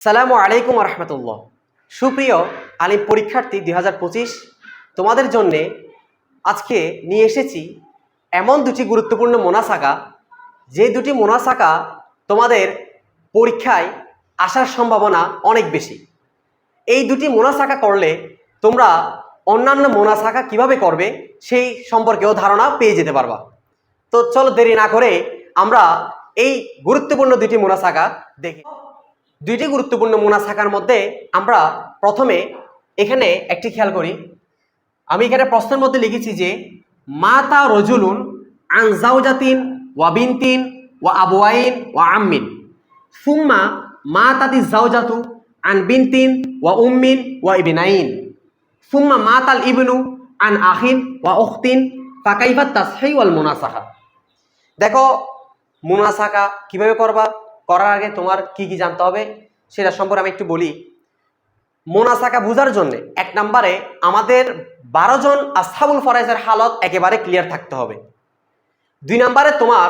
সালামু আলাইকুম রহমতুল্লাহ। সুপ্রিয় আলিম পরীক্ষার্থী 2025, তোমাদের জন্যে আজকে নিয়ে এসেছি এমন দুটি গুরুত্বপূর্ণ মোনাসাকা, যে দুটি মোনাসাকা তোমাদের পরীক্ষায় আসার সম্ভাবনা অনেক বেশি। এই দুটি মোনাসাকা করলে তোমরা অন্যান্য মোনাসাকা কিভাবে করবে সেই সম্পর্কেও ধারণা পেয়ে যেতে পারবা। তো চলো দেরি না করে আমরা এই গুরুত্বপূর্ণ দুটি মোনাসাকা দেখি। দুইটি গুরুত্বপূর্ণ মোনাসাকার মধ্যে আমরা প্রথমে এখানে একটি খেয়াল করি। আমি এখানে প্রশ্নের মধ্যে লিখেছি যে মাতা রজুলুন আন জাওজাতিন ওয়া বিনতিন ওয়া আবওয়াইন ওয়া আম্মিন সুম্মা মাতাতি জাওজাতু আন বিনতিন ওয়া উম্মিন ওয়া ইবনাইন সুম্মা মাতাল ইবনু আন আখিন ওয়া উখতিন ফাকাইফা তাসহিহ ওয়াল মুনাসাকা। দেখো, মুনাসাকা কিভাবে করবা, করার আগে তোমার কি কি জানতে হবে সেটা সম্পর্কে আমি একটু বলি। মুনাসাকা বোঝার জন্য এক নম্বরে আমাদের 12 জন আসহাবুল ফরাইজের হালত একেবারে ক্লিয়ার থাকতে হবে। 2 নম্বরে তোমার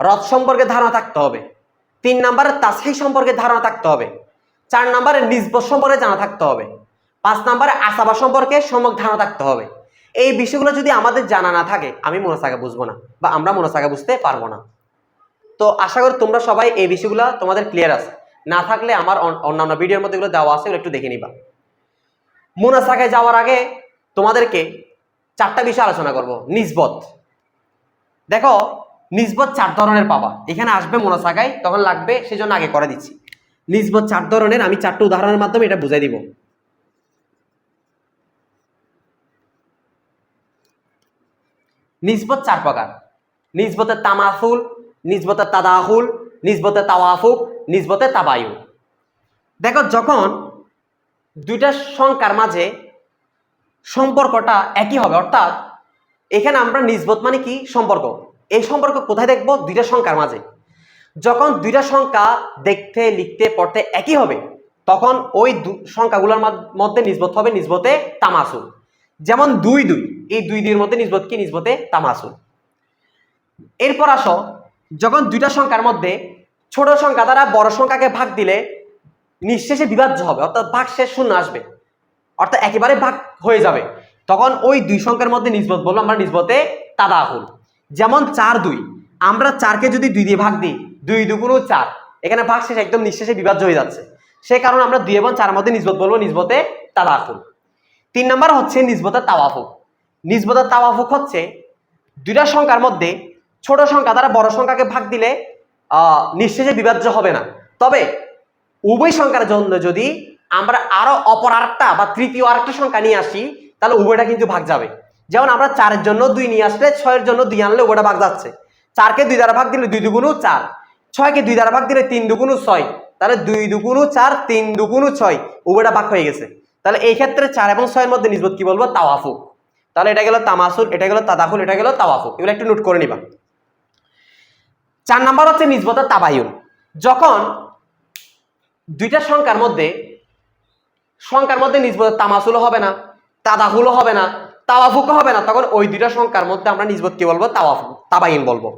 রদ সম্পর্কে ধারণা থাকতে হবে। 3 নম্বরে তাসহিহ সম্পর্কে ধারণা থাকতে হবে। 4 নম্বরে নিসবত সম্পর্কে জানা থাকতে হবে। 5 নম্বরে আসাবা সম্পর্কে সম্যক ধারণা থাকতে হবে। এই বিষয়গুলো যদি আমাদের জানা না থাকে আমি মুনাসাকা বুঝবো না, বা আমরা মুনাসাকা বুঝতে পারবো না। তো আশা করি তোমরা সবাই এই বিষয়গুলো তোমাদের ক্লিয়ার আছে। না থাকলে আমার অন্যান্য ভিডিওর মধ্যে এগুলো দেওয়া আছে, একটু দেখে নিবা। মুনাসাকায় যাওয়ার আগে তোমাদেরকে 4টা বিষয় আলোচনা করব। নিসবত, দেখো নিসবত 4 ধরনের পাবা। এখানে আসবে মুনাসাকায়, তখন লাগবে, সেজন্য আগে করে দিচ্ছি। নিসবত 4 ধরনের, আমি 4টা উদাহরণের মাধ্যমে এটা বুঝাই দিব। নিসবত 4 প্রকার: নিসবতে তামাসুল, নিসবতে তাদাহুল, নিসবতে তাওয়াফুক, নিসবতে তাবায়ুন। দেখো, যখন দুইটা সংখ্যার মাঝে সম্পর্কটা একই হবে, অর্থাৎ এখানে আমরা নিসবত মানে কি সম্পর্ক, এই সম্পর্ক কোথায় দেখব? দুইটা সংখ্যার মাঝে। যখন দুইটা সংখ্যা দেখতে, লিখতে, পড়তে একই হবে, তখন ওই সংখ্যাগুলোর মধ্যে নিসবত হবে নিসবতে তামাসুল। যেমন 2 2, এই 2 2 এর মধ্যে নিসবত কি? নিসবতে তামাসুল। এরপর আসো, যখন দুইটা সংখ্যার মধ্যে ছোট সংখ্যা দ্বারা বড় সংখ্যাকে ভাগ দিলে নিঃশেষে বিভাজ্য হবে, অর্থাৎ ভাগশেষ শূন্য আসবে, অর্থাৎ একেবারে ভাগ হয়ে যাবে, তখন ওই 2 সংখ্যার মধ্যে নিসবত বলবো আমরা নিসবতে তাদাহুল। যেমন 4 2, আমরা 4কে যদি 2 দিয়ে ভাগ দিই, 2 2 গুণ 4, এখানে ভাগশেষ একদম নিঃশেষে বিভাজ্য হয়ে যাচ্ছে, সেই কারণে আমরা 2 এবং 4 এর মধ্যে নিসবত বলবো নিসবতে তাদাহুল। 3 নাম্বার হচ্ছে নিসবতে তাওয়াফুক। নিসবতে তাওয়াফুক হচ্ছে দুইটা সংখ্যার মধ্যে ছোট সংখ্যা দ্বারা বড় সংখ্যাকে ভাগ দিলে নিঃশেষে বিভাজ্য হবে না, তবে উভয় সংখ্যার জন্য যদি আমরা আরো অপর আরেকটা বা তৃতীয় আরেকটা সংখ্যা নিয়ে আসি, তাহলে উভয়টা কিন্তু ভাগ যাবে। যেমন আমরা 4 এর জন্য 2 নিয়ে আসলে 6 এর জন্য 2 আনলে উভয়টা ভাগ যাচ্ছে। 4কে 2 দ্বারা ভাগ দিলে 2 2 গুণ 4, 6কে 2 দ্বারা ভাগ দিলে 3 2 গুণ 6, তাহলে 2 2 গুণ 4, 3 2 গুণ 6, উভয়টা ভাগ হয়ে গেছে। তাহলে এই ক্ষেত্রে 4 এবং 6 এর মধ্যে নিসবত কি বলবো? তাওয়াফুক। তাহলে এটা গেল তামাসুল, এটা গেল তাদাহুল, এটা গেল তাওয়াফুক। এগুলো একটু নোট করে নিবা। 4 নাম্বার হচ্ছে নিসবতে তাবায়ুন। যখন দুইটা সংখ্যার মধ্যে নিসবতে তামাসুলও হবে না, তাদাহুলও হবে না, তাওয়াফুকও হবে না, তখন ওই দুইটা সংখ্যার মধ্যে আমরা নিসবত কি বলবো? তাবায়ুন বলবো।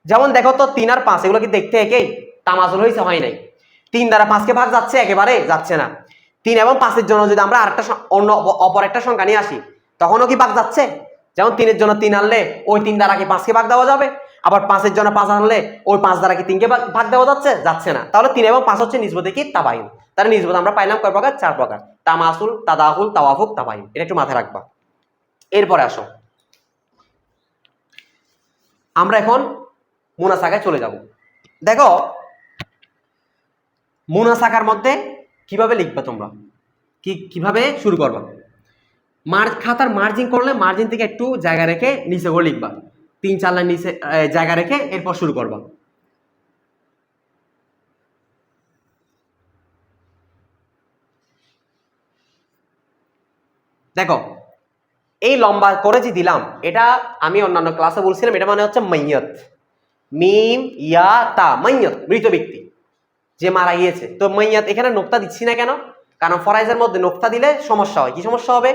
যেমন দেখো তো 3 আর 5 এগুলো কি দেখতে একই? তামাসুল হয়েছে? হয় নাই। 3 দ্বারা 5কে ভাগ যাচ্ছে? একেবারে যাচ্ছে না। 3 এবং 5 এর জন্য যদি আমরা আরেকটা অপর একটা সংখ্যা নিয়ে আসি, তখনও কি ভাগ যাচ্ছে? যেমন 3 এর জন্য 3 আনলে ওই 3 দ্বারা কি 5কে ভাগ দেওয়া যাবে? আবার 5 এর জন্য 5 আনলে ওই 5 দ্বারা কি 3কে ভাগ দেওয়া যাচ্ছে না। তাহলে 3 এবং 5 হচ্ছে নিসবতে কি? তাবায়ুন। তাহলে নিসবত আমরা পাইলাম কয় প্রকার? 4 প্রকার: তামাসুল, তাদাহুল, তাওয়াফুক, তাবায়ুন। এটা একটু মাথায় রাখবা। এরপরে আসো, আমরা এখন মুনাসাকায় চলে যাব। দেখো, মুনাসাকার মধ্যে কিভাবে লিখবা তোমরা, কিভাবে শুরু করবা? খাতার মার্জিন করলে মার্জিন থেকে একটু জায়গা রেখে নিচে করে লিখবা, 3 4 লাইন নিচে জায়গা রেখে এরপর শুরু করবা। দেখো, এই লম্বা করে যে দিলাম, এটা আমি অন্যান্য ক্লাসে বলছিলাম, এটা মানে হচ্ছে মাইয়াত, মিম ইয়া তা, মাইয়াত, মৃত ব্যক্তি, যে মারা গিয়েছে। তো মাইয়াত এখানে নোক্তা দিচ্ছি না কেন? কারণ ফরাইজের মধ্যে নোক্তা দিলে সমস্যা হয়। কি সমস্যা হবে?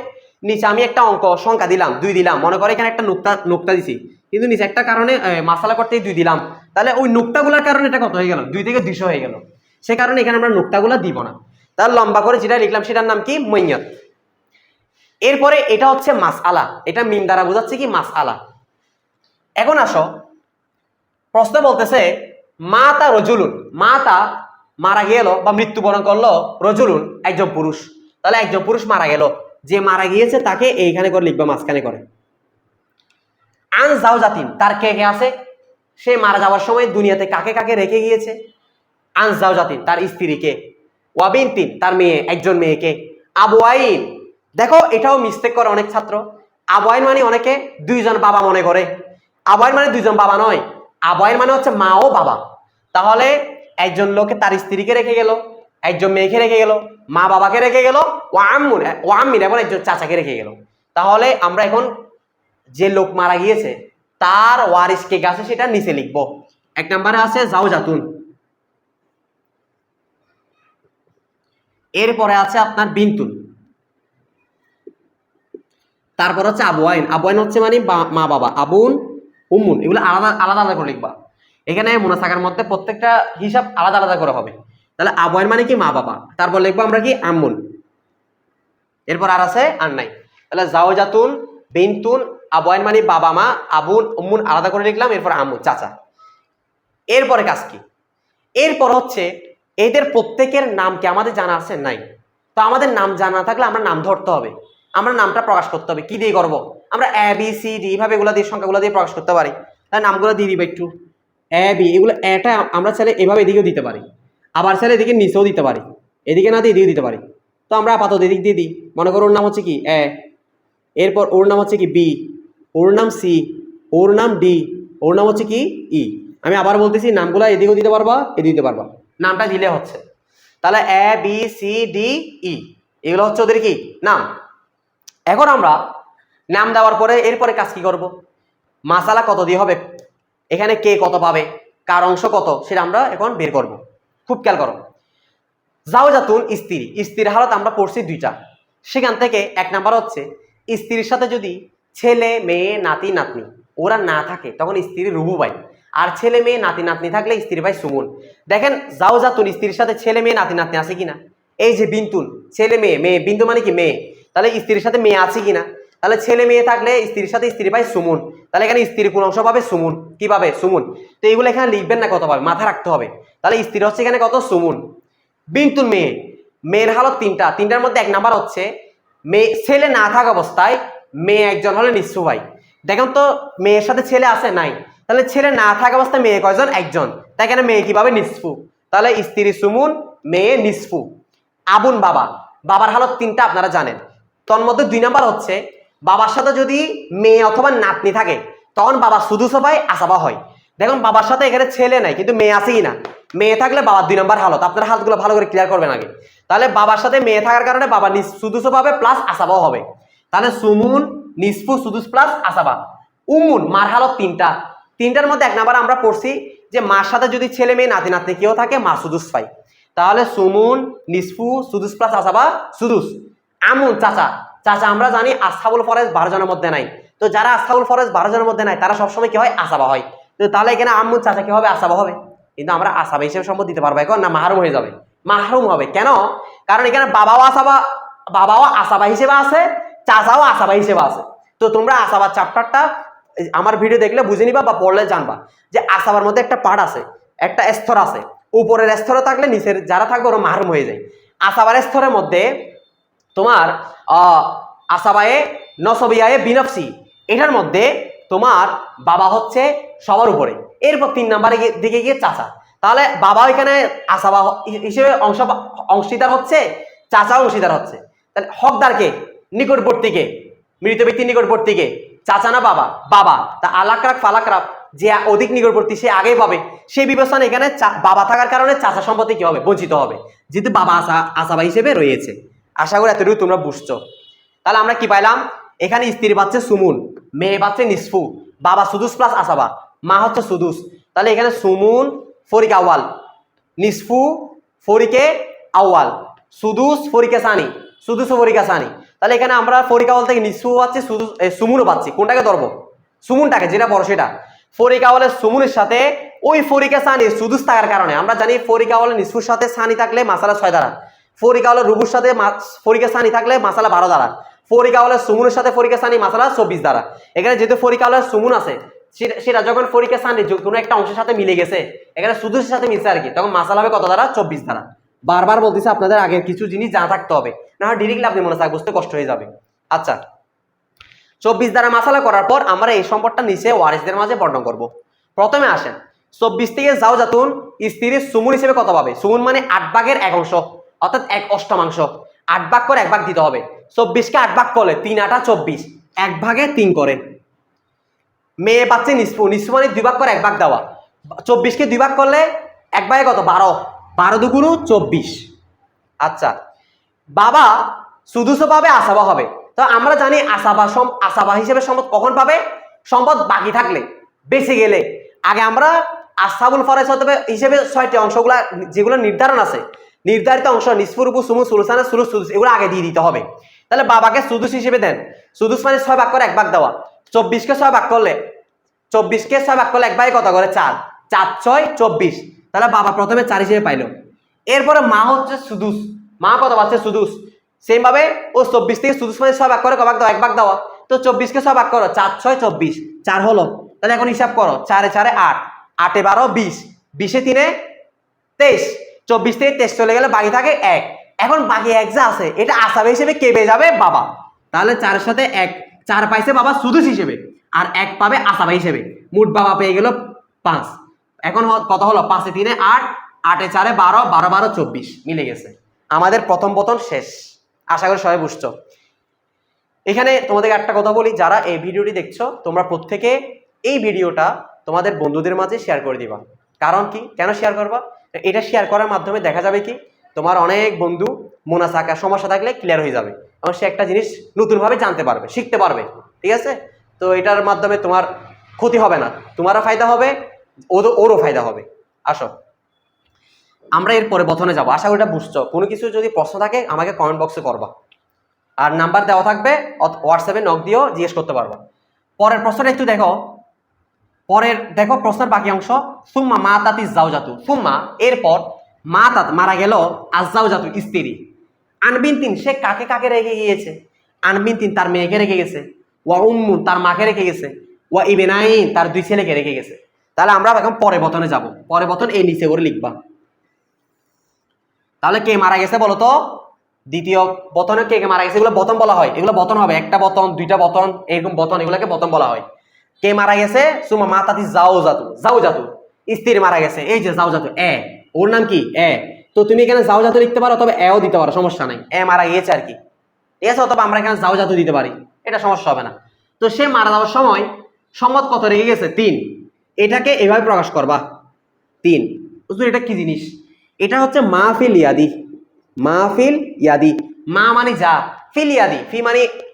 নিচে আমি একটা সংখ্যা দিলাম, 2 দিলাম, মনে করে এখানে একটা নোক্তা দিছি, কিন্তু নিচে একটা কারণে মাসালা করতে 2 দিলাম, তাহলে ওই নোক্তাগুলোর কারণে এটা কত হয়ে গেল? 2 থেকে 200 হয়ে গেল। সে কারণে এখানে আমরা নুক্তাগুলো দিব না। তার লম্বা করে যেটা লিখলাম সেটার নাম কি? মইয়াত। এরপরে এটা হচ্ছে মাসআলা, এটা মিম দ্বারা বোঝাচ্ছে কি? মাসআলা। এখন আসো, প্রশ্ন বলতেছে মাতা রজুলুন, মাতা মারা গেল বা মৃত্যুবরণ করলো, রজুলুন একজন পুরুষ। তাহলে একজন পুরুষ মারা গেল, যে মারা গিয়েছে তাকে এইখানে করে লিখবা, মাঝখানে করে। আন জাওজাতিন, তার কে কে আছে? সে মারা যাওয়ার সময় দুনিয়াতে কাকে কাকে রেখে গিয়েছে? আন জাওজাতিন, তার স্ত্রীকে। ওয়াবিনতিন, তার মেয়ে, একজন মেয়েকে। আবওয়াইন, দেখো এটাও মিস্টেক করে অনেক ছাত্র। আবওয়াইন মানে অনেকে দুইজন বাবা মনে করে। আবওয়াইন মানে দুইজন বাবা নয়, আবওয়াইন মানে হচ্ছে মা ও বাবা। তাহলে একজন লোকে তার স্ত্রীকে রেখে গেল, একজন মেয়েকে রেখে গেল, মা বাবাকে রেখে গেল, ওয়াম্মিন এবং একজন চাচাকে রেখে গেল। তাহলে আমরা এখন যে লোক মারা গিয়েছে তার ওয়ারিস কে আছে সেটা নিচে লিখবো। এক নম্বরে আছে জাওজাতুন, এরপরে আছে আপনার বিনতুন, তারপর হচ্ছে আবওয়াইন। আবওয়াইন হচ্ছে মানে মা বাবা, আবুন উম্মুন, এগুলো আলাদা আলাদা আলাদা করে লিখবা। এখানে মুনাসাকার মধ্যে প্রত্যেকটা হিসাব আলাদা আলাদা করে হবে। তাহলে আবওয়াইন মানে কি? মা বাবা। তারপর লিখবো আমরা কি? আম্মুন। এরপর আর আছে আর নাই। তাহলে জাওজাতুন, বিনতুন, আবওয়াইন মানে বাবা মা, আবুন উম্মুন আলাদা করে লিখলাম, এরপর আম্মুন চাচা। এরপরে কাজ কি? এরপর হচ্ছে এদের প্রত্যেকের নাম কি আমাদের জানা আছে? নাই। তো আমাদের নাম জানা থাকলে আমরা নাম ধরতে হবে, আমরা নামটা প্রকাশ করতে হবে। কি দিয়ে করব? আমরা এ বি সি ডি এইভাবে এগুলো দিয়ে সংখ্যাগুলো দিয়ে প্রকাশ করতে পারি। তাই নামগুলো দিয়ে দিবে একটু। এ বি, এগুলো এটা আমরা চাইলে এভাবে এদিকেও দিতে পারি, আবার চাইলে এদিকে নিচেও দিতে পারি, এদিকে না দিয়ে এদিকে দিতে পারি। তো আমরা আপাতত এদিক দিয়ে দিই। মনে করো ওর নাম হচ্ছে কি? এ, এরপর ওর নাম হচ্ছে কি? বি, ওর নাম সি, ওর নাম ডি, ওর নাম হচ্ছে কি? ই। আমি আবার বলতেছি, নামগুলো এদিকেও দিতে পারবা, এদিকে দিতে পারবা, নামটা দিলে হচ্ছে। তাহলে এ বি সি ডি ই, এগুলো হচ্ছে ওদের কি? নাম। এখন আমরা নাম দেওয়ার পরে এরপরে কাজ কি করব? মাসালা কত দিয়ে হবে, এখানে কে কত পাবে, কার অংশ কত, সেটা আমরা এখন বের করব। খুব খেয়াল করো। জাওজাতুন স্ত্রী, স্ত্রীর হালত আমরা পড়ছি দুইটা। সেখান থেকে এক নাম্বার হচ্ছে স্ত্রীর সাথে যদি ছেলে মেয়ে নাতি নাতনি ওরা না থাকে তখন স্ত্রীর রুবু ভাই, আর ছেলে মেয়ে নাতি নাতনি থাকলে স্ত্রীর ভাই সুমন। দেখেন জাওজাতুন স্ত্রীর সাথে ছেলে মেয়ে নাতি নাতনি আছে কিনা? এই যে বিন্তুন, ছেলে মেয়ে, মেয়ে বিন্দু মানে কি? মেয়ে। তাহলে স্ত্রীর সাথে মেয়ে আছে কিনা? তাহলে ছেলে মেয়ে থাকলে স্ত্রীর সাথে স্ত্রী ভাই সুমন। তাহলে এখানে স্ত্রীর কোন অংশ পাবে? সুমন। কি পাবে? সুমন। তো এইগুলো এখানে লিখবেন না কত পাবে, মাথায় রাখতে হবে। তাহলে স্ত্রী হচ্ছে এখানে কত? সুমন। বিন্তুন মেয়ে, মেয়ের হালত তিনটা, তিনটার মধ্যে এক নাম্বার হচ্ছে মেয়ে, ছেলে না থাকা অবস্থায় মেয়ে একজন হলে নিঃস্ব ভাই। দেখেন তো মেয়ের সাথে ছেলে আছে? নাই। তাহলে ছেলে না থাকা অবস্থায় মেয়ে কয়জন? একজন। তাই এখানে মেয়ে কিভাবে? নিঃস্ফু। তাহলে স্ত্রী সুমুন, মেয়ে নিঃস্ফু। আবুন বাবা, বাবার হালত তিনটা আপনারা জানেন। তোর মধ্যে দুই নাম্বার হচ্ছে বাবার সাথে যদি মেয়ে অথবা নাতনি থাকে তখন বাবা শুধু সবাই আসাবা হয়। দেখুন বাবার সাথে এখানে ছেলে নাই কিন্তু মেয়ে আছে কিনা? মেয়ে থাকলে বাবার দুই নম্বর হালত। আপনার হালতগুলো ভালো করে ক্লিয়ার করবেন আগে। তাহলে বাবার সাথে মেয়ে থাকার কারণে বাবা সুদুসও পাবে প্লাস আসাবাও হবে। তাহলে সুমুন, নিসফু, সুদুস প্লাস আসাবা। উমুন, মার হালত তিনটা, তিনটার মধ্যে এক নাম্বার আমরা পড়ছি যে মার সাথে যদি ছেলে মেয়ে নাতি নাতনি কেউ থাকে মা সুদুস পাই। তাহলে সুমুন, নিসফু, সুদুস প্লাস আসাবা সুদুস। আমুন চাচা, চাচা আমরা জানি আসহাবুল ফরজ 12 জনের মধ্যে নাই। তো যারা আসহাবুল ফরজ 12 জনের মধ্যে নাই তারা সবসময় কি হয়? আসাবা হয়। তো তাহলে এখানে আমুন চাচা কি হবে? আসাবা হবে। কিন্তু আমরা আসাবা হিসেবে সম্পদ দিতে পারবো এখন না? মাহরুম হয়ে যাবে। মাহরুম হবে কেন? কারণ এখানে বাবাও আসাবা হিসেবে আছে, চাচাও আসাবা হিসেবে আছে। তো তোমরা আসাবা চ্যাপ্টারটা আমার ভিডিও দেখলে বুঝে নিবা বা পড়লে জানবা যে আসাবার মধ্যে একটা পার্ট আছে, একটা স্তর আছে। উপরের স্তরে থাকলে নিচের যারা থাকবে ওরা মাহরুম হয়ে যায়। আসাবার স্তরের মধ্যে তোমার আসাবায়ে নসবিয়ায়ে বিনফসি, এটার মধ্যে তোমার বাবা হচ্ছে সবার উপরে, এরপর 3 নম্বরে দিকে গিয়ে চাচা। তাহলে বাবা এখানে আসাবা হিসেবে অংশীদার হচ্ছে, চাচাও অংশীদার হচ্ছে। তাহলে হকদারকে নিকটবর্তীকে, মৃত ব্যক্তির নিকটবর্তীকে, চাচা না বাবা? বাবা। তা আলাকরাক ফালাকরাক, যে অধিক নিকটবর্তী সে আগেই পাবে। সেই বিবেচনা এখানে বাবা থাকার কারণে চাচা সম্পত্তি কি হবে? বঞ্চিত হবে, যেহেতু বাবা আসাবা হিসেবে রয়েছে। আশা করি এতটুকু তোমরা বুঝছো। তাহলে আমরা কি পাইলাম? এখানে স্ত্রী পাচ্ছে সুমুন, মেয়ে পাচ্ছে নিসফু, বাবা সুদুস প্লাস আসাবা, মা হচ্ছে সুদুস। তাহলে এখানে সুমুন ফরিক আওয়াল, নিসফু ফরিকে আওয়াল, সুদুস ফরিকে সানি, সুদুস ফরিকা সানি। তাহলে এখানে আমরা ফরিক আওয়াল থেকে নিসফু পাচ্ছি, সুমুনও পাচ্ছি। কোনটাকে ধরবো? সুমুনটাকে, যেটা বড় সেটা। ফরিক আওয়ালের সুমুনের সাথে ওই ফরিকা সানি সুদুস থাকার কারণে আমরা জানি ফরিকা হলো নিসফুর সাথে সানি থাকলে মাসালা 6 দ্বারা, ফরিকা হলো রুবুর সাথে ফরিকা সানি থাকলে মাসালা 12 দ্বারা, ফরিকা হলো সুমুনের সাথে ফরিকা সানি মাসালা 24 দ্বারা। এখানে যেহেতু ফরিকা হলো সুমুন আছে, সেটা যখন ফরিকা সানি কোনো একটা অংশের সাথে মিলে গেছে, এখানে সুদুসের সাথে মিলছে আর কি, তখন মাসালা হবে কত দ্বারা? 24 দ্বারা। বারবার বলতেছে আপনাদের আগের কিছু জিনিস জানা থাকতে হবে, না হয় ডিরেক্টলি আপনি মনে থাক বুঝতে কষ্ট হয়ে যাবে। আচ্ছা, 24 দ্বারা মাসালা করার পর আমরা এই সম্পদটা নিচে ওয়ারিসদের মাঝে বর্ণন করব। প্রথমে আসেন 24 থেকে জাওজাতুন স্ত্রীর সুমুন হিসেবে কত পাবে? সুমুন মানে 8 ভাগের 1 অংশ, অর্থাৎ 1/8 8 ভাগ করে 1 ভাগ দিতে হবে। 24 কে 8 ভাগ করলে 3 8 24, 1 ভাগে 3 করে। মেয়ে পাচ্ছে নিসফু, নিসফু মানে 2 ভাগ করে 1 ভাগ দেওয়া। 24 কে 2 ভাগ করলে 1 ভাগে কত? 12, 12 দুগুণ 24। আচ্ছা, বাবা সুদুসও পাবে, আসাবা হবে। তো আমরা জানি আসাবা হিসেবে সম্পদ কখন পাবে? সম্পদ বাকি থাকলে, বেঁচে গেলে। আগে আমরা আসাবুল ফরাইজ হিসেবে 6টি অংশগুলা যেগুলো নির্ধারণ আছে, নির্ধারিত অংশ নিসফু, রুবু, সুমু, সুলুসানা, সুলুস, সুদুস এগুলো আগে দিয়ে দিতে হবে। তাহলে বাবাকে সুদুস হিসেবে দেন। সুদুস মানে 6 ভাগ করে 1 ভাগ দেওয়া। 24 কে 6 ভাগ করলে 1 ভাগে কত করে? 4, 4 6 24। তাহলে বাবা প্রথমে 4 হিসেবে পাইলো। এরপরে মা হচ্ছে সুদুস, মা কত পাচ্ছে? সুদুস। সেম ভাবে ও 24 থেকে সুদুস মানে 6 ভাগ করে 1 ভাগ দেওয়া। তো 24 কে 6 ভাগ করো, 4 6 24, 4 হলো। তাহলে এখন হিসাব করো, 4 4 8, 8 12 20, 20 3 23, 24 থেকে 23 চলে গেলে বাকি থাকে 1। এখন বাকি 1 যা আছে এটা আসাবে হিসেবে কে পেয়ে যাবে? বাবা। তাহলে 4 এর সাথে 1, 4 পাইছে বাবা সুদুস হিসেবে, আর 1 পাবে আসাবা হিসেবে। মোট বাবা পেয়ে গেল 5। এখন কত হলো? 5 3 8, 8 4 12, 12 12 24 মিলে গেছে। আমাদের প্রথম পতন শেষ। আশা করি সবাই বুঝছো। এখানে তোমাদের একটা কথা বলি, যারা এই ভিডিওটি দেখছো তোমরা প্রত্যেকে এই ভিডিওটা তোমাদের বন্ধুদের মাঝে শেয়ার করে দিবা। কারণ কি, কেন শেয়ার করবা? এটা শেয়ার করার মাধ্যমে দেখা যাবে কি তোমার অনেক বন্ধু মোনাসাকা সমস্যা থাকলে ক্লিয়ার হয়ে যাবে, এবং সে একটা জিনিস নতুনভাবে জানতে পারবে, শিখতে পারবে। ঠিক আছে? তো এটার মাধ্যমে তোমার ক্ষতি হবে না, তোমারও ফায়দা হবে, ওরও ফায়দা হবে। আসো আমরা এরপরে বথনে যাবো। আশা করি এটা বুঝছো। কোনো কিছু যদি প্রশ্ন থাকে আমাকে কমেন্ট বক্সে করবা, আর নাম্বার দেওয়া থাকবে, হোয়াটসঅ্যাপে নক দিয়েও জিজ্ঞেস করতে পারবা। পরের প্রশ্নটা একটু দেখো। দেখো প্রশ্নের বাকি অংশ। সুম্মা মা তাতি জাওজাতু, সুম্মা এরপর মা তাত মারা গেল, আজাওজাতু স্ত্রী, আনবিনতিন সে কাকে কাকে রেখে গিয়েছে? আনবিনতিন তার মেয়েকে রেখে গেছে, ওয়া উম্মুন তার মাকে রেখে গেছে, ওয়া ইবেনাইন তার 2 ছেলেকে রেখে গেছে। তাহলে আমরা এখন পরে বতনে যাব। পরে বতন এই নিচে করে লিখবা। তাহলে কে মারা গেছে বলো তো? দ্বিতীয় বতনে কে কে মারা গেছে? এগুলো বতন বলা হয়। এগুলো বতন হবে, একটা বতন, 2টা বতন, এরকম বতন, এগুলোকে বতন বলা হয়। কে মারা গেছে? সুমা মাতাতি জাওজাতু, জাওজাতু স্ত্রী মারা গেছে। এই যে জাওজাতু, ওর নাম কি? তো তুমি এখানে জাওজাতু লিখতে পারো, তবে এও দিতে পারো, সমস্যা নাই। মারা গিয়েছে আর কি, ঠিক আছে? অথবা আমরা এখানে জাওজাতু দিতে পারি, এটা সমস্যা হবে না। তো সে মারা যাওয়ার সময় সম্মত কত রেখে গেছে? 3। এটাকে এভাবে প্রকাশ করবা, 3। বুঝলো এটা কি জিনিস? এটা হচ্ছে মাহফিল ইয়াদি। মাহফিল ইয়াদি, মা মানে যা, ফিল ইয়াদি,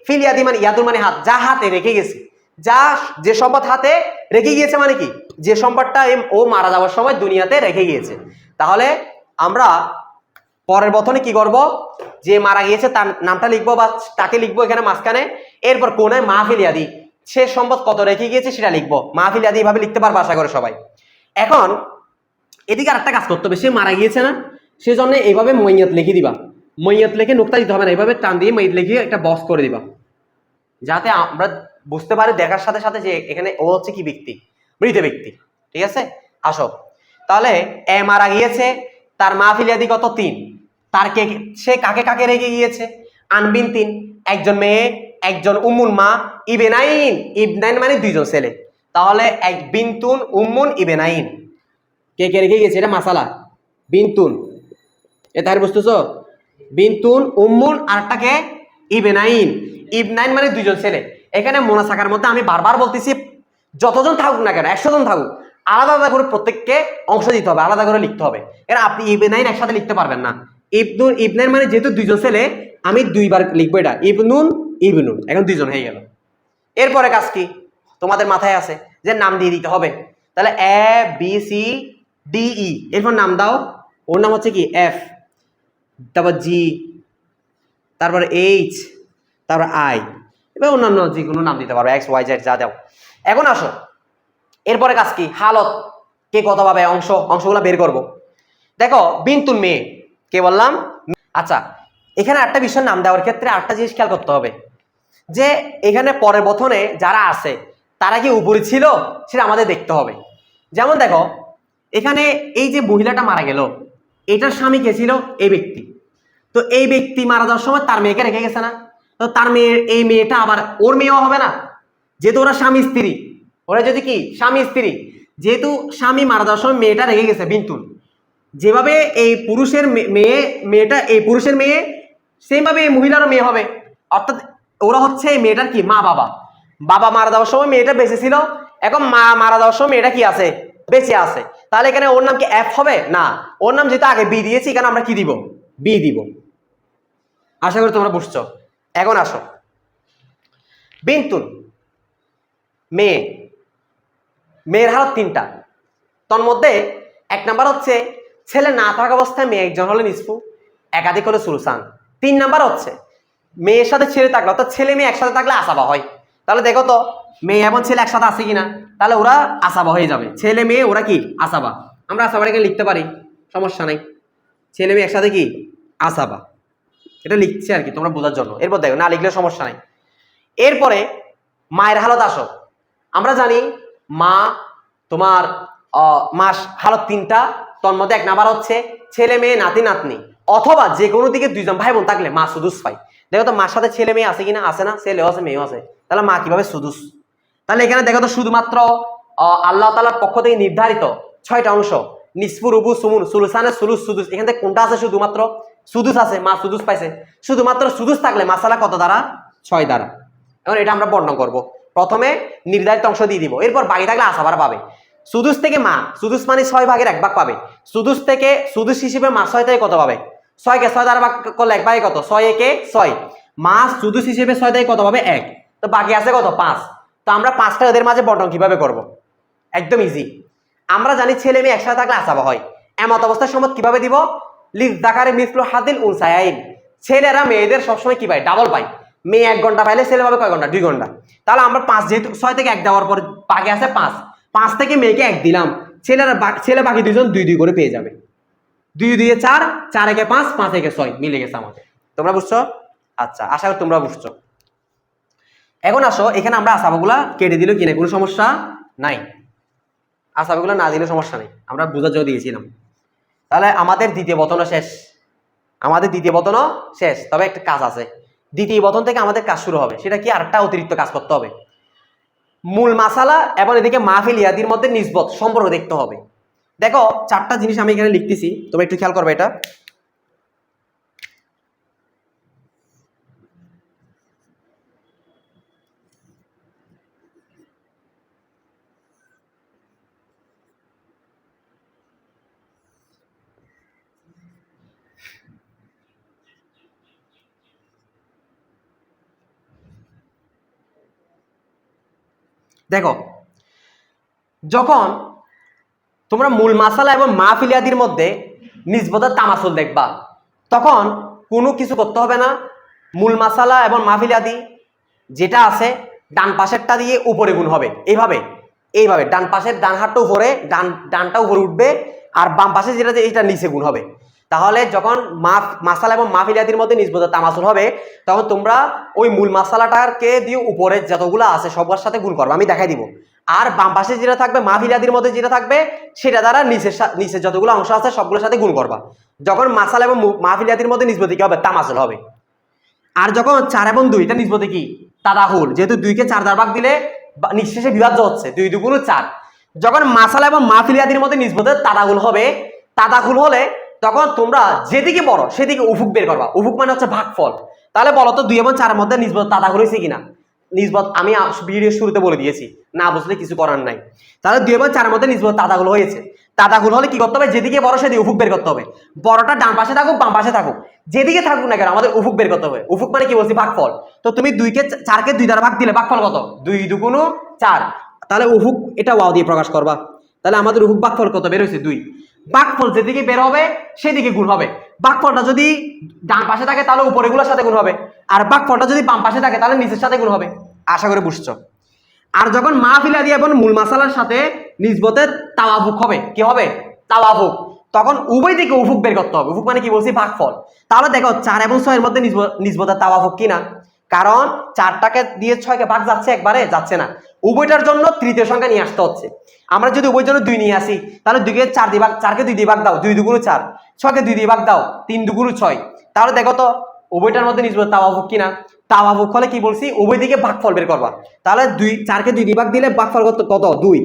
ফিল ইয়াদি মানে ইয়াদুর মানে হাত, যা হাতে রেখে গেছে, যা যে সম্পদ হাতে রেখে গিয়েছে মানে কি, যে সম্পদটা ও মারা যাওয়ার সময় দুনিয়াতে রেখে গিয়েছে। তাহলে আমরা পরের বথনে কি করব? যে মারা গিয়েছে তার নামটা লিখবো বা তাকে লিখবো এখানে মাঝখানে। এরপর কোনায় মাহফিল ইয়াদি, সে সম্পদ কত রেখে গিয়েছে সেটা লিখবো। মাহফিল ইয়াদি এভাবে লিখতে পারবো আশা করে সবাই। এখন এদিকে আরেকটা কাজ করতে হবে, সে মারা গিয়েছে না, সেজন্য এইভাবে মইয়াত লিখে দিবা। মইয়াত লিখে নোক্তা দিতে হবে না, এইভাবে টান দিয়ে মইয়াত লিখে একটা বক্স করে দিবা, যাতে আমরা বুঝতে পারি দেখার সাথে সাথে যে এখানে ও হচ্ছে কি ব্যক্তি, মৃত ব্যক্তি। ঠিক আছে? আসো তাহলে মারা গিয়েছে, তার মাহফিল ইয়াদি কত? 3। তার কে, সে কাকে কাকে রেখে গিয়েছে? আনবিন 3, একজন মেয়ে, একজন উম্মুন মা, ইবেনাইন, ইবনাইন মানে 2 জন ছেলে। তাহলে এক বিনতুন উম্মুন ইবেনাইন, কে কে রেখে গেছে? এটা মাসালা। বিনতুন, এটা আর বুঝতেছো? বিনতুন, উম্মুন, আরটাকে ইবেনাইন। ইবনাইন মানে 2 জন ছেলে। এখানে মোনাসাকার মধ্যে আমি বারবার বলতেছি, যতজন থাকুক না কেন, 100 জন থাকুক, আলাদা আলাদা করে প্রত্যেককে অংশ দিতে হবে, আলাদা করে লিখতে হবে। এরা আপনি ইবনাইন একসাথে লিখতে পারবেন না। ইবনাইন মানে যেহেতু 2 জন ছেলে, আমি 2 বার লিখবো এটা, ইবনুন ইবনুন, এখন 2 জন হয়ে গেল। এরপরে কাজ কি তোমাদের মাথায় আছে, যে নাম দিয়ে দিতে হবে। তাহলে ABCDE, এরপর নাম দাও। ওর নাম হচ্ছে কি? F, তারপর G, তারপর H, তারপর I, এবার অন্যান্য যে কোনো নাম দিতে পারো, XYZ যা দাও। এখন আসো এরপরে কাজ কি? হালত, কে কত পাবে অংশগুলো বের করব। দেখো বিন্তুন মেয়ে, কে বললাম? আচ্ছা, এখানে একটা বিষয়ের নাম দেওয়ার ক্ষেত্রে আরেকটা জিনিস খেয়াল করতে হবে যে এখানে পরের বচনে যারা আছে তারা কি উপরে ছিল সেটা আমাদের দেখতে হবে। যেমন দেখো এখানে এই যে মহিলাটা মারা গেল, এটার স্বামী কে ছিল? এই ব্যক্তি। তো এই ব্যক্তি মারা যাওয়ার সময় তার মেয়েকে রেখে গেছে না? তো তার এই মেয়েটা আবার ওর মেয়েও হবে না, যেহেতু ওরা স্বামী স্ত্রী। ওরা যদি কি স্বামী স্ত্রী, যেহেতু স্বামী মারা যাওয়ার সময় মেয়েটা রেখে গেছে বিন্তুন, যেভাবে এই পুরুষের মেয়েটা এই পুরুষের মেয়ে, সেমভাবে এই মহিলারও মেয়ে হবে। অর্থাৎ ওরা হচ্ছে এই মেয়েটার কি মা বাবা। বাবা মারা যাওয়ার সময় মেয়েটা বেঁচে ছিল, এখন মা মারা যাওয়ার সময় মেয়েটা কি আছে? বেঁচে আছে। তাহলে এখানে ওর নাম কি এফ হবে? না, ওর নাম যেটা আগে বি দিয়েছি, এখানে আমরা কি দিব? বি দিব। আশা করি তোমরা বুঝছো। এখন আসো, বিন্তুন মেয়ে, মেয়ের হালত তিনটা। তোর মধ্যে এক নাম্বার হচ্ছে ছেলে না থাকা অবস্থায় মেয়ে একজন হলে নিষ্পু, একাধিক হলে সুলসান। 3 নাম্বার হচ্ছে মেয়ের সাথে ছেলে থাকলে, অর্থাৎ ছেলে মেয়ে একসাথে থাকলে আসাবা হয়। তাহলে দেখো তো মেয়ে এবং ছেলে একসাথে আছে কিনা, তাহলে ওরা আসাবা হয়ে যাবে। ছেলে মেয়ে ওরা কি আসাবা। আমরা আসাবাটাকে লিখতে পারি, সমস্যা নাই। ছেলে মেয়ে একসাথে কি আসাবা, এটা লিখছি আর কি তোমরা বোঝার জন্য। এরপর দেখো না লিখলে সমস্যা নাই। এরপরে মায়ের হালত আসো। আমরা জানি মা তোমার মাস হালত 3টা। তোর মধ্যে 1 নাম্বার হচ্ছে ছেলে মেয়ে নাতি নাতনি, অথবা যে কোনো দিকে 2জন ভাই বোন থাকলে মা সুদুস পাই। দেখো তো মার সাথে ছেলে মেয়ে আছে কিনা? আছে না? ছেলেও আছে মেয়েও আছে, তাহলে মা কিভাবে সুদুস? তাহলে এখানে দেখো তো শুধুমাত্র আল্লাহ তাআলার পক্ষ থেকে নির্ধারিত 6টা অংশ, নিসফু রুবু সুমুন সুলুসানে সুলুস সুদুস, এখান থেকে কোনটা আছে? শুধুমাত্র সুদুস আছে, মা সুদুস পাইছে। শুধুমাত্র সুদুস থাকলে মাসালা কত দ্বারা? 6 দ্বারা। এখন এটা আমরা বর্ণনা করব। প্রথমে নির্ধারিত অংশ দিয়ে দিব, এরপর বাকি থাকলে আসাবার পাবে। সুদুস থেকে মা, সুদুস মানে 6 ভাগের 1 ভাগ পাবে। সুদুস থেকে সুদুস হিসেবে মা 6 থেকে কত পাবে? 6 কে 6 দ্বারা ভাগ করলে 1 ভাগে কত? 6 একে 6। মা সুদুস হিসেবে 6 থেকে কত পাবে? 1। তো বাকি আছে কত? 5। তো আমরা 5টা ওদের মাঝে বন্টন কিভাবে করব? একদম ইজি। আমরা জানি ছেলে মেয়ে একসাথে থাকলে আসাবা হয়। এমত অবস্থার সময় কিভাবে দিব? লিযযাকারি মিসলু হাদিল উনসায়াইন। ছেলেরা মেয়েদের সবসময় কি পায়? ডাবল পায়। মেয়ে 1 ঘন্টা পাইলে ছেলে পাবে কয় ঘন্টা? 2 ঘন্টা। তাহলে আমরা 5, যেহেতু 6 থেকে 1 দেওয়ার পর বাকি আছে 5, 5 থেকে মেয়েকে 1 দিলাম, ছেলে বাকি 2জন 2 2 করে পেয়ে যাবে। 2 2 এ 4, 4 একে 5, 5 একে 6, মিলে গেছে আমাদের। তোমরা বুঝছো? আচ্ছা, আশা করি তোমরা বুঝছো। এখন আসো, এখানে আমরা আসাবাগুলা কেটে দিল কিনা কোনো সমস্যা নাই। আসাবাগুলা না দিলে সমস্যা নেই, আমরা বোঝার জন্য দিয়েছিলাম। তাহলে আমাদের দ্বিতীয় বচনও শেষ। আমাদের দ্বিতীয় বচনও শেষ, তবে একটা কাজ আছে। দ্বিতীয় বচন থেকে আমাদের কাজ শুরু হবে, সেটা কি? আরেকটা অতিরিক্ত কাজ করতে হবে। মূল মাসালা এবং এদিকে মাহফিল ইয়াদির মধ্যে নিসবত সম্পর্ক দেখতে হবে। দেখো 4টা জিনিস আমি এখানে লিখতেছি, তোমরা একটু খেয়াল করবে এটা। দেখো যখন তোমরা মূল মাসালা এবং মাহফিল ইয়াদির মধ্যে নিসবতের তামাসুল দেখবা, তখন কোনো কিছু করতে হবে না। মূল মাসালা এবং মাহফিল ইয়াদি যেটা আছে ডান পাশেরটা দিয়ে উপরে গুণ হবে। এইভাবে ডান পাশের ডান হাতটা উপরে, ডানটা উপরে উঠবে, আর বাম পাশে যেটা এটা নিচে গুণ হবে। তাহলে যখন মাসালা এবং মাহফিল ইয়াদির মধ্যে নিসবতের তামাসুল হবে, তখন তোমরা ওই মূল মাসালাটাকে দিয়ে উপরে যতগুলো আছে সবার সাথে গুণ করবে, আমি দেখাই দিব। আর বাম পাশে যেটা থাকবে মাহফিল ইয়াদির মধ্যে যেটা থাকবে সেটা দ্বারা নিচের যতগুলো অংশ আছে সবগুলোর সাথে গুণ করবা। যখন মাসালা এবং মাহফিল ইয়াদির মধ্যে নিসবতে কি হবে? তামাসুল হবে। আর যখন 4 এবং 2 এটা নিসবতে কি? তাদাহুল। যেহেতু 2 কে 4 দ্বারা ভাগ দিলে নিঃশেষে বিভাজ্য হচ্ছে, 2 2 গুণ 4। যখন মাসালা এবং মাহফিল ইয়াদির মধ্যে নিসবতে তাদাহুল হবে, তাদাহুল হলে তখন তোমরা যেদিকে বড় সেদিকে উফুক বের করবা। উফুক মানে হচ্ছে ভাগফল। তাহলে বলো তো 2 এবং 4 এর মধ্যে নিসবত তাদাহুল হয়েছে কিনা? নিসবত আমি ভিডিও শুরুতে বলে দিয়েছি, না বুঝলে কিছু করার নাই। তাহলে 2 এবং 4 এর মধ্যে নিসবত তাদাহুল হয়েছে। তাদাহুল হলে কি করতে হবে? যেদিকে বড় সেদিকে উফুক বের করতে হবে। বড়টা ডান পাশে থাকুক বাম পাশে থাকুক, যেদিকে থাকুক না কেন আমাদের উফুক বের করতে হবে। উফুক মানে কি বলছি? ভাগফল। তো তুমি 4 কে 2 দ্বারা ভাগ দিলে ভাগফল কত? 2 2 গুণ 4। তাহলে উফুক এটা ওয়াও দিয়ে প্রকাশ করবা। তাহলে আমাদের উফুক ভাগফল কত বের হয়েছে? 2। ভাগফল যেদিকে বের হবে সেদিকে গুণ হবে। ভাগফলটা যদি ডান পাশে থাকে তাহলে উপরেগুলোর সাথে গুণ হবে, আর ভাগফলটা যদি বাম পাশে থাকে তাহলে নিচের সাথে গুণ হবে। আশা করে বুঝছো। আর যখন মাহফিল ইয়াদি এবং মূল মাসালার সাথে নিসবতের তাওয়াফুক হবে, কি হবে? তাওয়াফুক। তখন উভয় দিকে উফুক বের করতে হবে। উফুক মানে কি বলছি? ভাগফল। তাহলে দেখো 4 এবং 6 এর মধ্যে নিসবতের তাওয়াফুক কিনা, কারণ 4টাকে দিয়ে 6কে ভাগ যাচ্ছে একবারে? যাচ্ছে না। উভয়টার জন্য তৃতীয় সংখ্যা নিয়ে আসতে হচ্ছে। আমরা যদি উভয়ের জন্য 2 নিয়ে আসি, তাহলে 2কে 4 দিয়ে ভাগ, 4কে 2 দিয়ে ভাগ দাও, 2 দুগুণ 4, 6কে 2 দিয়ে ভাগ দাও, 3 দুগুণ 6। তাহলে দেখো তো উভয়টার মধ্যে নিসবত তাওয়াফুক কিনা। তাওয়াফুক হলে কি বলছি? উভয় দিকে ভাগফল বের করবা। তাহলে 4কে 2 দিয়ে ভাগ দিলে ভাগফল কত? 2।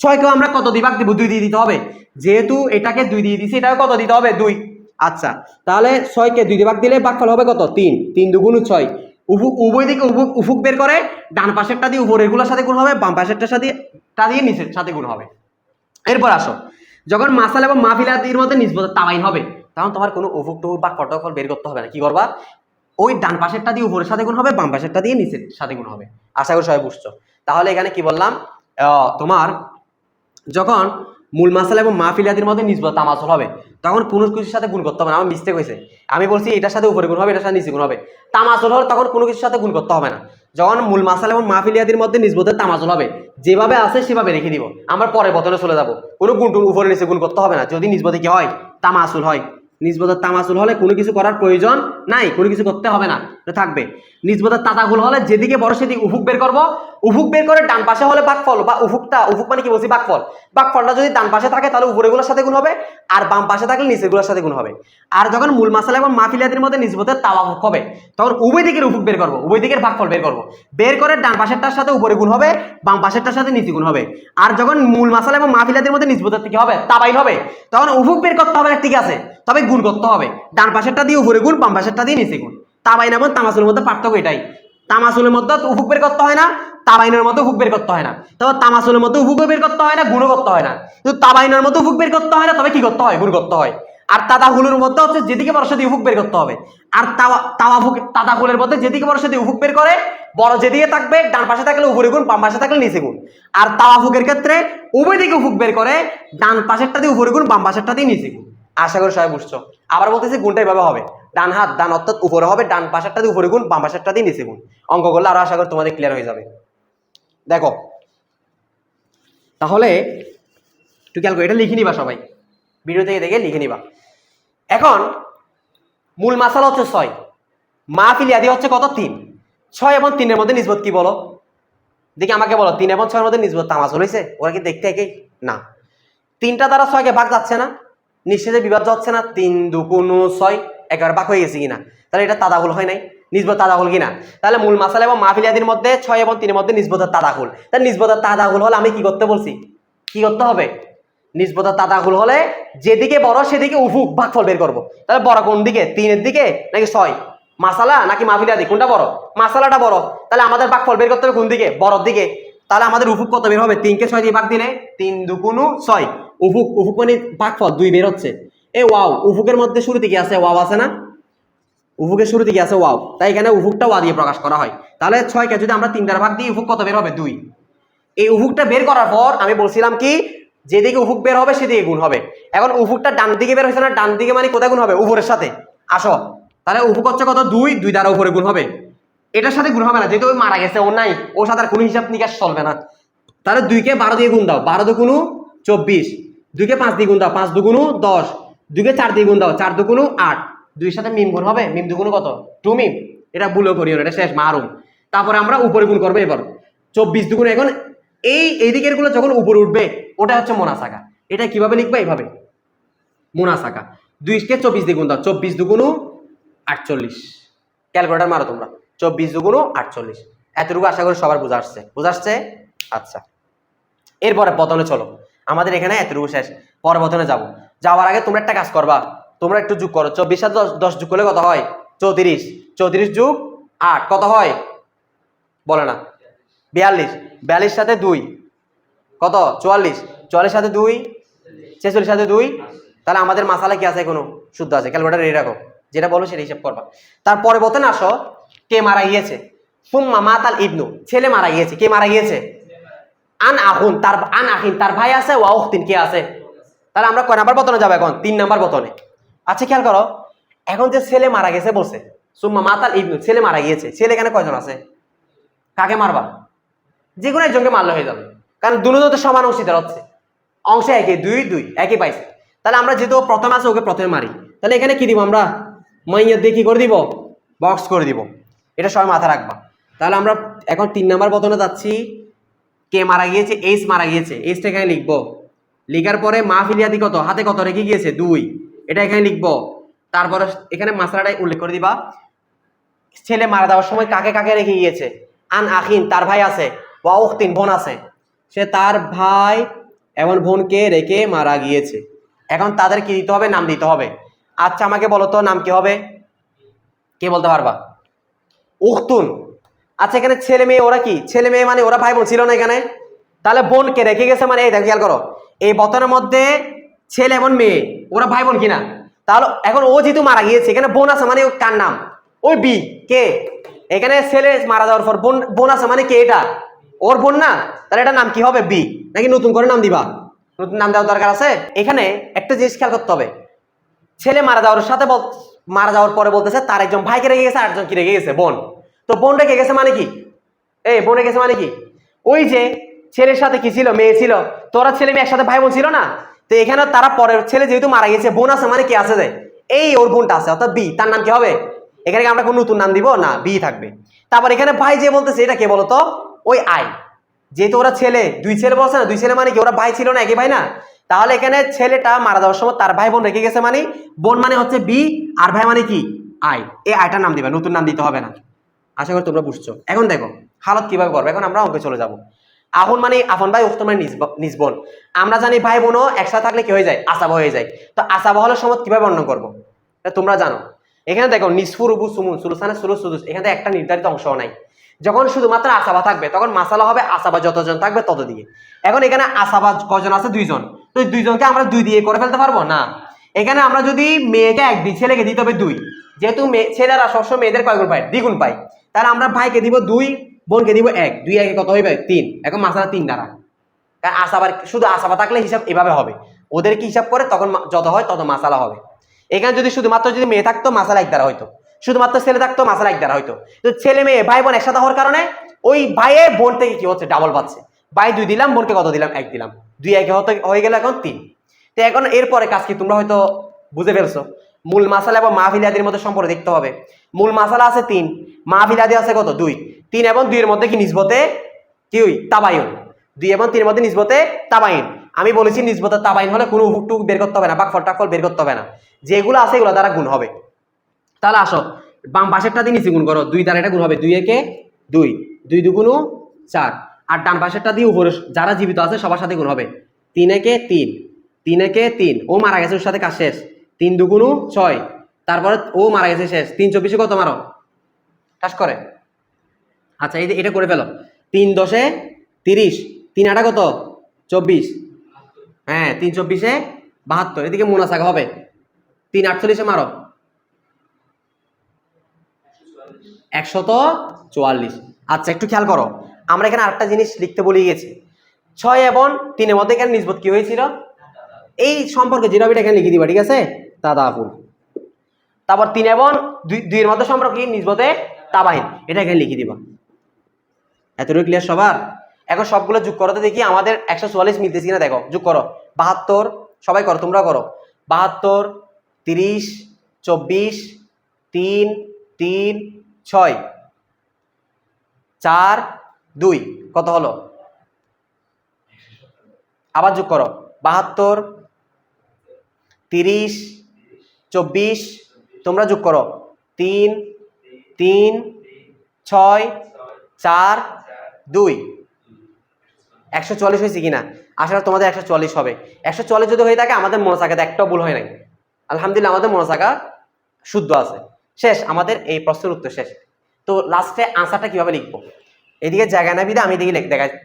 6কেও আমরা কত দিয়ে ভাগ দিব? 2 দিয়ে দিতে হবে। যেহেতু এটাকে 2 দিয়ে দিছি, এটাকে কত দিতে হবে? 2। আচ্ছা, তাহলে 6কে 2 দিয়ে ভাগ দিলে ভাগফল হবে কত? 3। 3 দুগুণ 6। উভয় দিকে উফুক বের করে ডান পাশেরটা দিয়ে উপরের গুলোর সাথে গুণ হবে, বাম পাশেরটার সাথে নিচের সাথে গুণ হবে। এরপর আসো, যখন মাসাল এবং মাহফিলাতির মধ্যে নিসবতের তাবাইন হবে, তখন তোমার কোনো উফুক টুফুক বা ফটফল বের করতে হবে না। কি করবা? ওই ডান পাশেরটা দিয়ে উপরের সাথে গুণ হবে, বাম পাশেরটা দিয়ে নিচের সাথে গুণ হবে। আশা করি সবাই বুঝছো। তাহলে এখানে কি বললাম? তোমার যখন মূল মাসালা এবং মাহফিলাতির মধ্যে নিসবত তামাসুল হবে, তখন কোনো কিছুর সাথে গুণ করতে হবে না। আমার মিস্টেক হয়েছে, আমি বলছি এটার সাথে উপরে গুণ হবে, এটার সাথে নিচে গুণ হবে। তামাসুল হলে তখন কোনো কিছুর সাথে গুণ করতে হবে না। যখন মূল মাসালা এবং মাহফিলিয়াতির মধ্যে নিসবতের তামাসুল হবে, যেভাবে আছে সেভাবে রেখে দিব, আমরা পরের বতনে চলে যাব। কোনো গুণ টুন উপরে নিচে গুণ করতে হবে না যদি নিসবতে কি হয়? তামাসুল হয়। নিসবতের তামাসুল হলে কোনো কিছু করার প্রয়োজন নাই, কোনো কিছু করতে হবে না, থাকবে। নিসবতের তাদাকুল হলে যেদিকে বড় সেদিকে উফুক বের করব, উফুক বের করে ডান পাশে হলে ভাগফল বা উফুক মানে কি বলছি? ভাগফল। ভাগফলটা যদি ডান পাশে থাকে তাহলে উপরেগুলোর সাথে গুণ হবে, আর বাম পাশে থাকলে নিচেরগুলোর সাথে গুণ হবে। আর যখন মূল মাসালা এবং মাহফিলিয়াতির মধ্যে নিসবতের তাওয়াফুক হবে, তখন উভয় দিকের উফুক বের করব, উভয় দিকের ভাগফল বের করব। বের করে ডান পাশেরটার সাথে উপরে গুণ হবে, বাম পাশেরটার সাথে নিচে গুণ হবে। আর যখন মূল মাসালা এবং মাহফিলিয়াতির মধ্যে নিসবতের কি হবে? তাবাইন হবে, তখন উফুক বের করতে হবে না, ঠিক আছে, তবে গুণ করতে হবে। ডান পাশেরটা দিয়ে উপরে গুণ, বাম পাশেরটা দিয়ে নিচে গুণ। তাবাইন এবং তামাসুলের মধ্যে পার্থক্য এটাই। তামাসুলের মধ্যে উফুক বের করতে হয় না, তাবাইনের মধ্যে উফুক বের করতে হয় না। তবে তামাসুলের মধ্যে উফুক বের করতে হয় না, গুণও করতে হয় না। কিন্তু তাবাইনের মধ্যে উফুক বের করতে হয় না, তবে কি করতে হয়? গুণ করতে হয়। আর তাদাহুলের মধ্যে হচ্ছে যেদিকে বড় সেদিকে উফুক বের করতে হবে। আর তাদাহুলের মধ্যে যেদিকে বড় সেদিকে উফুক বের করে, বড় যেদিকে থাকবে ডান পাশে থাকলে উপরে গুণ, বাম পাশে থাকলে নিচে গুণ। আর তাওয়াফুকের ক্ষেত্রে উভয় দিকে উফুক বের করে, ডান পাশেরটা দিয়ে উপরে গুণ, বাম পাশেরটা দিয়ে নিচে গুণ। আশা করি সবাই বুঝছো। আবার বলতেছি গুণটা এভাবে হবে, ডান হাত ডান অর্থাৎ উপরে হবে, ডান পাশেরটা দিয়ে উপরে গুণ, বাম পাশেরটা দিয়ে নিচে গুণ। অঙ্ক করলে আরো আশা করি তোমাদের ক্লিয়ার হয়ে যাবে। দেখো তাহলে একটু খেয়াল করো, এটা লিখে নিবা সবাই, ভিডিও থেকে দেখে লিখে নিবা। এখন মূল মাসালা হচ্ছে 6, মাহফিলিয়াতি হচ্ছে কত? 3। 6 এবং 3-এর মধ্যে নিসবত কি বলো দেখি, আমাকে বলো। 3 এবং 6-এর মধ্যে নিসবত তামাসুল হয়েছে? ওরা কি দেখতে একই? না। 3টা দ্বারা 6কে ভাগ যাচ্ছে না, নিঃশেষে বিভাজ্য হচ্ছে না। 3 দুগুণ 6 একবার ভাগ হয়ে গেছে কিনা? তাহলে এটা তাদাকুল হয় নাই, নিসবত তাদাকুল কিনা? তাহলে মূল মাসালা এবং মাহফিলিয়াতির মধ্যে 6 এবং 3-এর মধ্যে নিসবতের তাদাকুল। তাহলে নিসবতের তাদাকুল হলে আমি কি করতে বলছি? কি করতে হবে? নিসবতের তাদাকুল হলে যেদিকে বড় সেদিকে উফুক ভাগফল বের করব। তাহলে বড় কোন দিকে? 3-এর দিকে নাকি 6? মাসালা নাকি মাহফিলিয়াতি, কোনটা বড়? মাসালাটা বড়। তাহলে আমাদের ভাগফল বের করতে হবে কোন দিকে? বড়র দিকে। তাহলে আমাদের উফুক কত বের হবে? 3কে 6 দিয়ে ভাগ দিলে 3 দুগুণ 6। উফুক মানে ভাগফল 2 বের হচ্ছে। এ ওয়াও, উফুকের মধ্যে শুরুতে কি আছে? ওয়াও আছে না? উফুকের শুরুতে কি আছে? ওয়াও। তাই এখানে উফুকটা ওয়া দিয়ে প্রকাশ করা হয়। তাহলে 6কে যদি আমরা 3 দ্বারা ভাগ দিই, উফুক কত বের হবে? 2। এই উফুকটা বের করার পর আমি বলছিলাম কি, যেদিকে উফুক বের হবে সেদিকে গুণ হবে। এখন উফুকটা ডান দিকে বের হয়েছে না, ডান দিকে মানে কোথায় গুণ হবে? উপরের সাথে। আসো, তাহলে উফুক হচ্ছে কত? 2, 2 দ্বারা উপরে গুণ হবে। এটার সাথে গুণ হবে না, যেহেতু ওই মারা গেছে, ও নাই, ওর সাথে আর কোনো হিসাব নিকাশ চলবে না। তাহলে 2কে 12 দিয়ে গুণ দাও, 12 দুগুণ 24। 2কে 5 দিয়ে গুণ দাও, 5 দুগুণ 10। 2কে 4 দিয়ে গুণ দাও, 4 দুগুণ 8। 2-এর সাথে মিম গুণ হবে, মিম দুগুণ কত? 2 মিম। এটা ভুলও করিও না, এটা শেষ মাহরুম। তারপরে আমরা উপরে গুণ করবো এবার। 24 দুগুণ, এখন এই দিকের গুলো যখন উপরে উঠবে ওটা হচ্ছে মোনাসাকা। এটা কিভাবে লিখবে? এইভাবে মোনাসাকা। 2কে 24 দিয়ে গুণ দাও, 24 দুগুণ 48। ক্যালকুলেটার মারো তোমরা, 24 দুগুণ 48। এতটুকু আশা করি সবার বোঝা আসছে? আচ্ছা, এরপরে বতনে চলো। আমাদের এখানে এতটুকু শেষ, পরে বতনে যাবো। যাওয়ার আগে তোমরা একটা কাজ করবা, তোমরা একটু যোগ করো। 24 সাথে 10 যোগ করলে কত হয়? 34। 34 যোগ 8 কত হয়? বলে না। 42। 42 সাথে 2 কত? 44। 44 সাথে 2 46 সাথে 2। তাহলে আমাদের মাসালা কি আছে? এখনো শুদ্ধ আছে। ক্যালকুলেটার রেডি রাখো, যেটা বলো সেটা হিসাব করবা। তারপরে বলতে না আসো, কে মারা গিয়েছে? সুম্মা মাতাল ইবনু, ছেলে মারা গিয়েছে। কে মারা গিয়েছে? আন আহুন, আন আখিন, তার ভাই আছে। ওয়া উখতিন, কে আছে? তাহলে আমরা কয় নাম্বার বতনে যাবো এখন? 3 নাম্বার বতনে। আচ্ছা খেয়াল করো, এখন যে ছেলে মারা গেছে বলছে, সুম্মা মাতাল ইবনু, ছেলে মারা গিয়েছে। ছেলে এখানে কয়জন আছে? কাকে মারবা? যে কোনো একজনকে মারলে হয়ে যাবে, কারণ দুটো তো সমান অংশীদার হচ্ছে। অংশ একই, 2 2 একই পাইছে। তাহলে আমরা যেহেতু প্রথমে আছে ওকে প্রথমে মারি। তাহলে এখানে কি দিব আমরা, মাইয়ার দিয়ে কি করে দিব, বক্স করে দিব। এটা সবাই মাথায় রাখবা। তাহলে আমরা এখন 3 নাম্বার বদলে যাচ্ছি। কে মারা গিয়েছে, এইচ মারা গিয়েছে, এইচটা এখানে লিখবো। লিখার পরে মাহফিলিয়াদি কত, হাতে কত রেখে গিয়েছে 2, এটা এখানে লিখবো। তারপরে এখানে মাসলাটাই উল্লেখ করে দিবা। ছেলে মারা যাওয়ার সময় কাকে কাকে রেখে গিয়েছে, আন আখিন তার ভাই আছে, ওয়া উখতিন বোন আছে, সে তার ভাই এবং বোনকে রেখে মারা গিয়েছে। এখন তাদের কি দিতে হবে, নাম দিতে হবে। আচ্ছা আমাকে বলো তো নাম কি হবে, কে বলতে পারবা? উখতুন। আচ্ছা এখানে ছেলে মেয়ে ওরা কি, ছেলে মেয়ে মানে ওরা ভাই বোন ছিল না এখানে, তাহলে বোনকে রেখে গেছে মানে এই দেখো খেয়াল করো, এই বতনের মধ্যে ছেলে এবং মেয়ে ওরা ভাই বোন কিনা, তাহলে এখন ও যেহেতু মারা গিয়েছে এখানে বোন আছে মানে কার নাম, ওই বি। কে এখানে ছেলে মারা যাওয়ার পর বোন, বোন আছে মানে কে, এটা ওর বোন না, তাহলে এটা নাম কি হবে, বি। নাকি নতুন করে নাম দিবা, নতুন নাম দেওয়ার দরকার আছে। এখানে একটা জিনিস খেয়াল করতে হবে, ছেলে মারা যাওয়ার সাথে মারা যাওয়ার পরে বলতেছে তার একজন ভাইকে রেখে গেছে, আরেকজন কি রেখে গেছে, বোন। তো বোন রেখে গেছে মানে কি, এই বোন রেখে গেছে মানে কি, ওই যে ছেলের সাথে কি ছিল, মেয়ে ছিল, তোরা ছেলে মেয়ে একসাথে ভাই বোন ছিল না, তো এখানে তারা পরের ছেলে যেহেতু মারা গেছে, বোন আছে মানে কি আছে যে এই ওর বোনটা আছে, অর্থাৎ বি। তার নাম কি হবে, এখানে আমরা কোনো নতুন নাম দিব না, বি থাকবে। তারপর এখানে ভাই যে বলতেছে এটা কে বলতো, ওই আই। যেহেতু ওরা ছেলে, 2 ছেলে বলছে না, 2 ছেলে মানে কি ওরা ভাই ছিল না, একই ভাই না, তাহলে এখানে ছেলেটা মারা যাওয়ার সময় তার ভাই বোন রেখে গেছে মানে বোন মানে হচ্ছে বি, আর ভাই মানে কি আই। এই আইটার নাম দিবা, নতুন নাম দিতে হবে না। আশা করি তোমরা বুঝছো। এখন দেখো হালত কিভাবে করবে, এখন আমরা অঙ্কে চলে যাব। আহুন মানে আফন ভাই, উখত মানে নিজ বোন। আমরা জানি ভাই বোনও একসাথে থাকলে কি হয়ে যায়, আসাবা হয়ে যায়। তো আসাবা হলে সময় কিভাবে বর্ণনা করবো তোমরা জানো। এখানে দেখো নিসফু রুবু সুমুন সুলুসানে সুলুস সুদুস, এখানে একটা নির্ধারিত অংশ নাই। যখন শুধুমাত্র আসাবা থাকবে তখন মাসালা হবে আসাবা যতজন থাকবে তত দিয়ে। এখন এখানে আসাবা কজন আছে, 2 জন, তো 2 জনকে আমরা 2 দিয়ে করে ফেলতে পারবো না। এখানে আমরা যদি মেয়েকে 1 দিই, ছেলেকে দিতে হবে 2, যেহেতু ছেলেরা সবসময় মেয়েদের কয় গুণ পায়, দ্বিগুণ পায়, তাহলে আমরা ভাইকে দিব 2, বোনকে দিব 1, 2 1 কত হইবে 3। এখন মাসালা 3 দ্বারা, কারণ আসাবার শুধু আসাবা থাকলে হিসাব এভাবে হবে, ওদের কি হিসাব করে তখন যত হয় তত মাসালা হবে। এখানে যদি শুধুমাত্র যদি মেয়ে থাকতো মাসালা 1 দ্বারা হইতো, শুধুমাত্র ছেলে থাকতো মাসালা 1 দ্বারা হইতো। তো ছেলে মেয়ে ভাই বোন একসাথে হওয়ার কারণে ওই ভাইয়ে বোন থেকে কি হচ্ছে, ডাবল পাচ্ছে। ভাই 2 দিলাম, বোনকে কত দিলাম, 1 দিলাম, 2 1 হয়ে গেল এখন 3। তো এখন এরপরে কাজ কি তোমরা হয়তো বুঝে ফেলছো, মূল মাসালা এবং মাহফিল আদির মধ্যে সম্পর্ক দেখতে হবে। মূল মাসালা আছে 3, মাহফিল আদি আছে কত, 2। 3 এবং 2 এর মধ্যে কি নিসবতে কি তাবায়ুন, 2 এবং 3 এর মধ্যে নিসবতে তাবাইন। আমি বলেছি নিসবতে তাবাইন হলে কোনো উপুটুক বের করতে হবে না, ভাগফল টাগফল বের করতে হবে না, যেগুলো আছে এগুলো দ্বারা গুণ হবে। তাহলে আসো বাম পাশেরটা দিয়ে নিচে গুণ করো, 2 দ্বারা এটা গুণ হবে, 2 একে 2, 2 দুগুণ 4, আর ডান পাশেরটা দিয়ে উপরে যারা জীবিত আছে সবার সাথে গুণ হবে, 3 একে 3, 3 একে 3, ও মারা গেছে ওর সাথে কাজ শেষ, 3 দুগুণ 6, তারপরে ও মারা গেছে শেষ, 3 24 কত মারো কাজ করে। আচ্ছা এটা করে ফেলো, 3 10 30, 3 8 কত 24, হ্যাঁ 3 24 72, এদিকে মোনাসাগ হবে, 3 48 মারো 144। আচ্ছা একটু খেয়াল করো, আমরা এখানে আরেকটা জিনিস লিখতে বলে গেছি, 6 এবং 3 এর মধ্যে এখানে নিসবত কি হয়েছিল, এই সম্পর্কে যেটা এখানে লিখে দিবা, ঠিক আছে, তাদাফুল। তারপর 3 এবং 2 এর মধ্যে সম্পর্ক কি, নিসবতে তাবাইন, এটা এখানে লিখে দিবা। এতটুকু ক্লিয়ার সবার? এখন সবগুলো যোগ করতে দেখি আমাদের 144 মিলতেছে কিনা, দেখো যোগ করো, 72, সবাই করো, তোমরা করো, 72 30 24 3 3 6 4 2 কত হলো, আবার যোগ করো, 72 30 24, তোমরা যোগ করো, 3 3 6 4 2, 144 হয়েছে কিনা? আসলে তোমাদের 144 হবে। 144 যদি হয়ে থাকে আমাদের মনোসাকাতে একটাও ভুল হয় নাই, আলহামদুলিল্লাহ আমাদের মনোসাকা শুদ্ধ আছে। শেষ, আমাদের এই প্রশ্নের উত্তর শেষ। তো লাস্টে আনসারটা কিভাবে লিখবো, এদিকে জায়গা না বিদে আমি এদিকে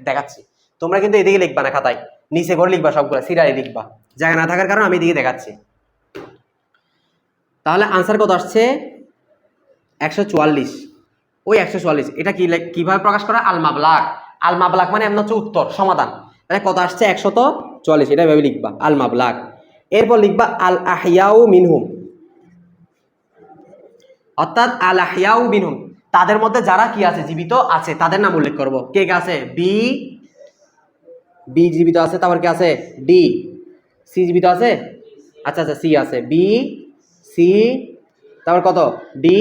দেখাচ্ছি, তোমরা কিন্তু এদিকে লিখবা না খাতায়, নিচে করে লিখবা, সবগুলো সিরিয়ালে লিখবা, জায়গা না থাকার কারণে আমি এদিকে দেখাচ্ছি। তাহলে আনসার কত আসছে, 144। ওই 144 এটা কিভাবে প্রকাশ করা, আল মাবলাগ। আল মাবলাগ মানে এমন হচ্ছে উত্তর, সমাধান। তাহলে কত আসছে, 144, এটা ভেবে লিখবা আল মাবলাগ। এরপর লিখবা আল আহিয়াউ মিনহুম, অর্থাৎ আল আহিয়াউ মিনহুম, তাদের মধ্যে যারা কি আছে, জীবিত আছে, তাদের নাম উল্লেখ করব। কে কে আছে, বি বি জীবিত আছে, তারপর কি আছে ডি, সি জীবিত আছে, আচ্ছা আচ্ছা সি আছে, বি সি, তারপর কত ডি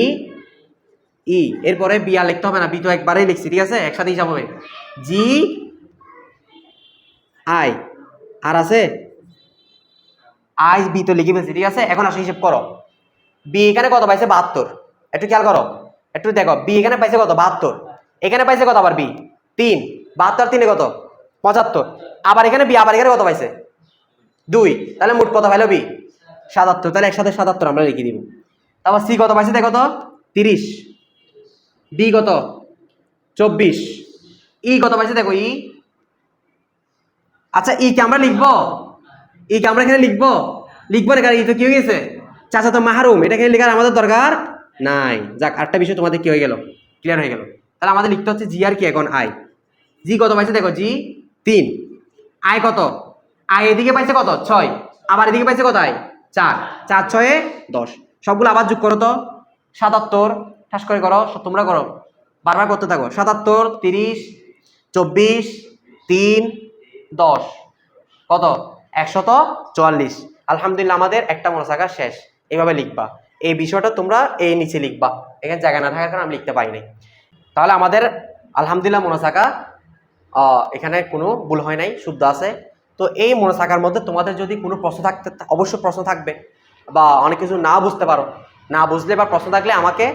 ই, এরপরে বি আর লিখতে হবে না, বি তো একবারেই লিখছি, ঠিক আছে একসাথে হিসাব হবে, জি আই, আর আছে আই বি তো লিখে ফেলছি, ঠিক আছে। এখন আসো হিসাব করো, বি এখানে কত পাইছে 72, একটু খেয়াল করো, একটু দেখো বি এখানে পাইছে কত 72, এখানে পাইছে কত আবার বি 3, 72 3 কত 75, আবার এখানে বি আবার এখানে কত পাইছে 2, তাহলে মোট কত পাইলো বি 77, তাহলে একসাথে 77 আমরা লিখে দিব। তারপর সি কত পাইছে দেখো তো 30, ডি কত 24, ই কত পাইছে দেখো ই, আচ্ছা ই কে আমরা লিখবো, ই কে আমরা এখানে লিখবো, লিখবো না কারণ ই তো কি হয়ে গেছে চাচা তো মাহরুম, এটা এখানে লেখার আমাদের দরকার নাই। যাক আটটা বিষয় তোমাদের কি হয়ে গেল, ক্লিয়ার হয়ে গেল। তাহলে আমাদের লিখতে হচ্ছে জি আর কি এখন আই, জি কত পাইছে দেখো জি 3, আই কত, আই এদিকে পাইছে কত 6, আবার এদিকে পাইছে কত আই 4, 4 6 10, সবগুলো আবার যোগ করো তো 77, ঠাস করে করো তোমরা করো, বারবার করতে থাকো, 77 30 24 3 10 কত 144। আলহামদুলিল্লাহ আমাদের একটা মোনাসাকা শেষ। এইভাবে লিখবা, এই বিষয়টা তোমরা এই নিচে লিখবা, এখানে জায়গা না থাকার কারণে আমি লিখতে পারি নাই। তাহলে আমাদের আলহামদুলিল্লাহ মোনাসাকা এখানে কোনো ভুল হয় নাই, শুদ্ধ আছে। তো এই মোনাসাকার মধ্যে তোমাদের যদি কোনো প্রশ্ন থাকতে, অবশ্যই প্রশ্ন থাকবে, বা অনেক কিছু না বুঝতে পারো, না বুঝলে বা প্রশ্ন থাকলে আমাকে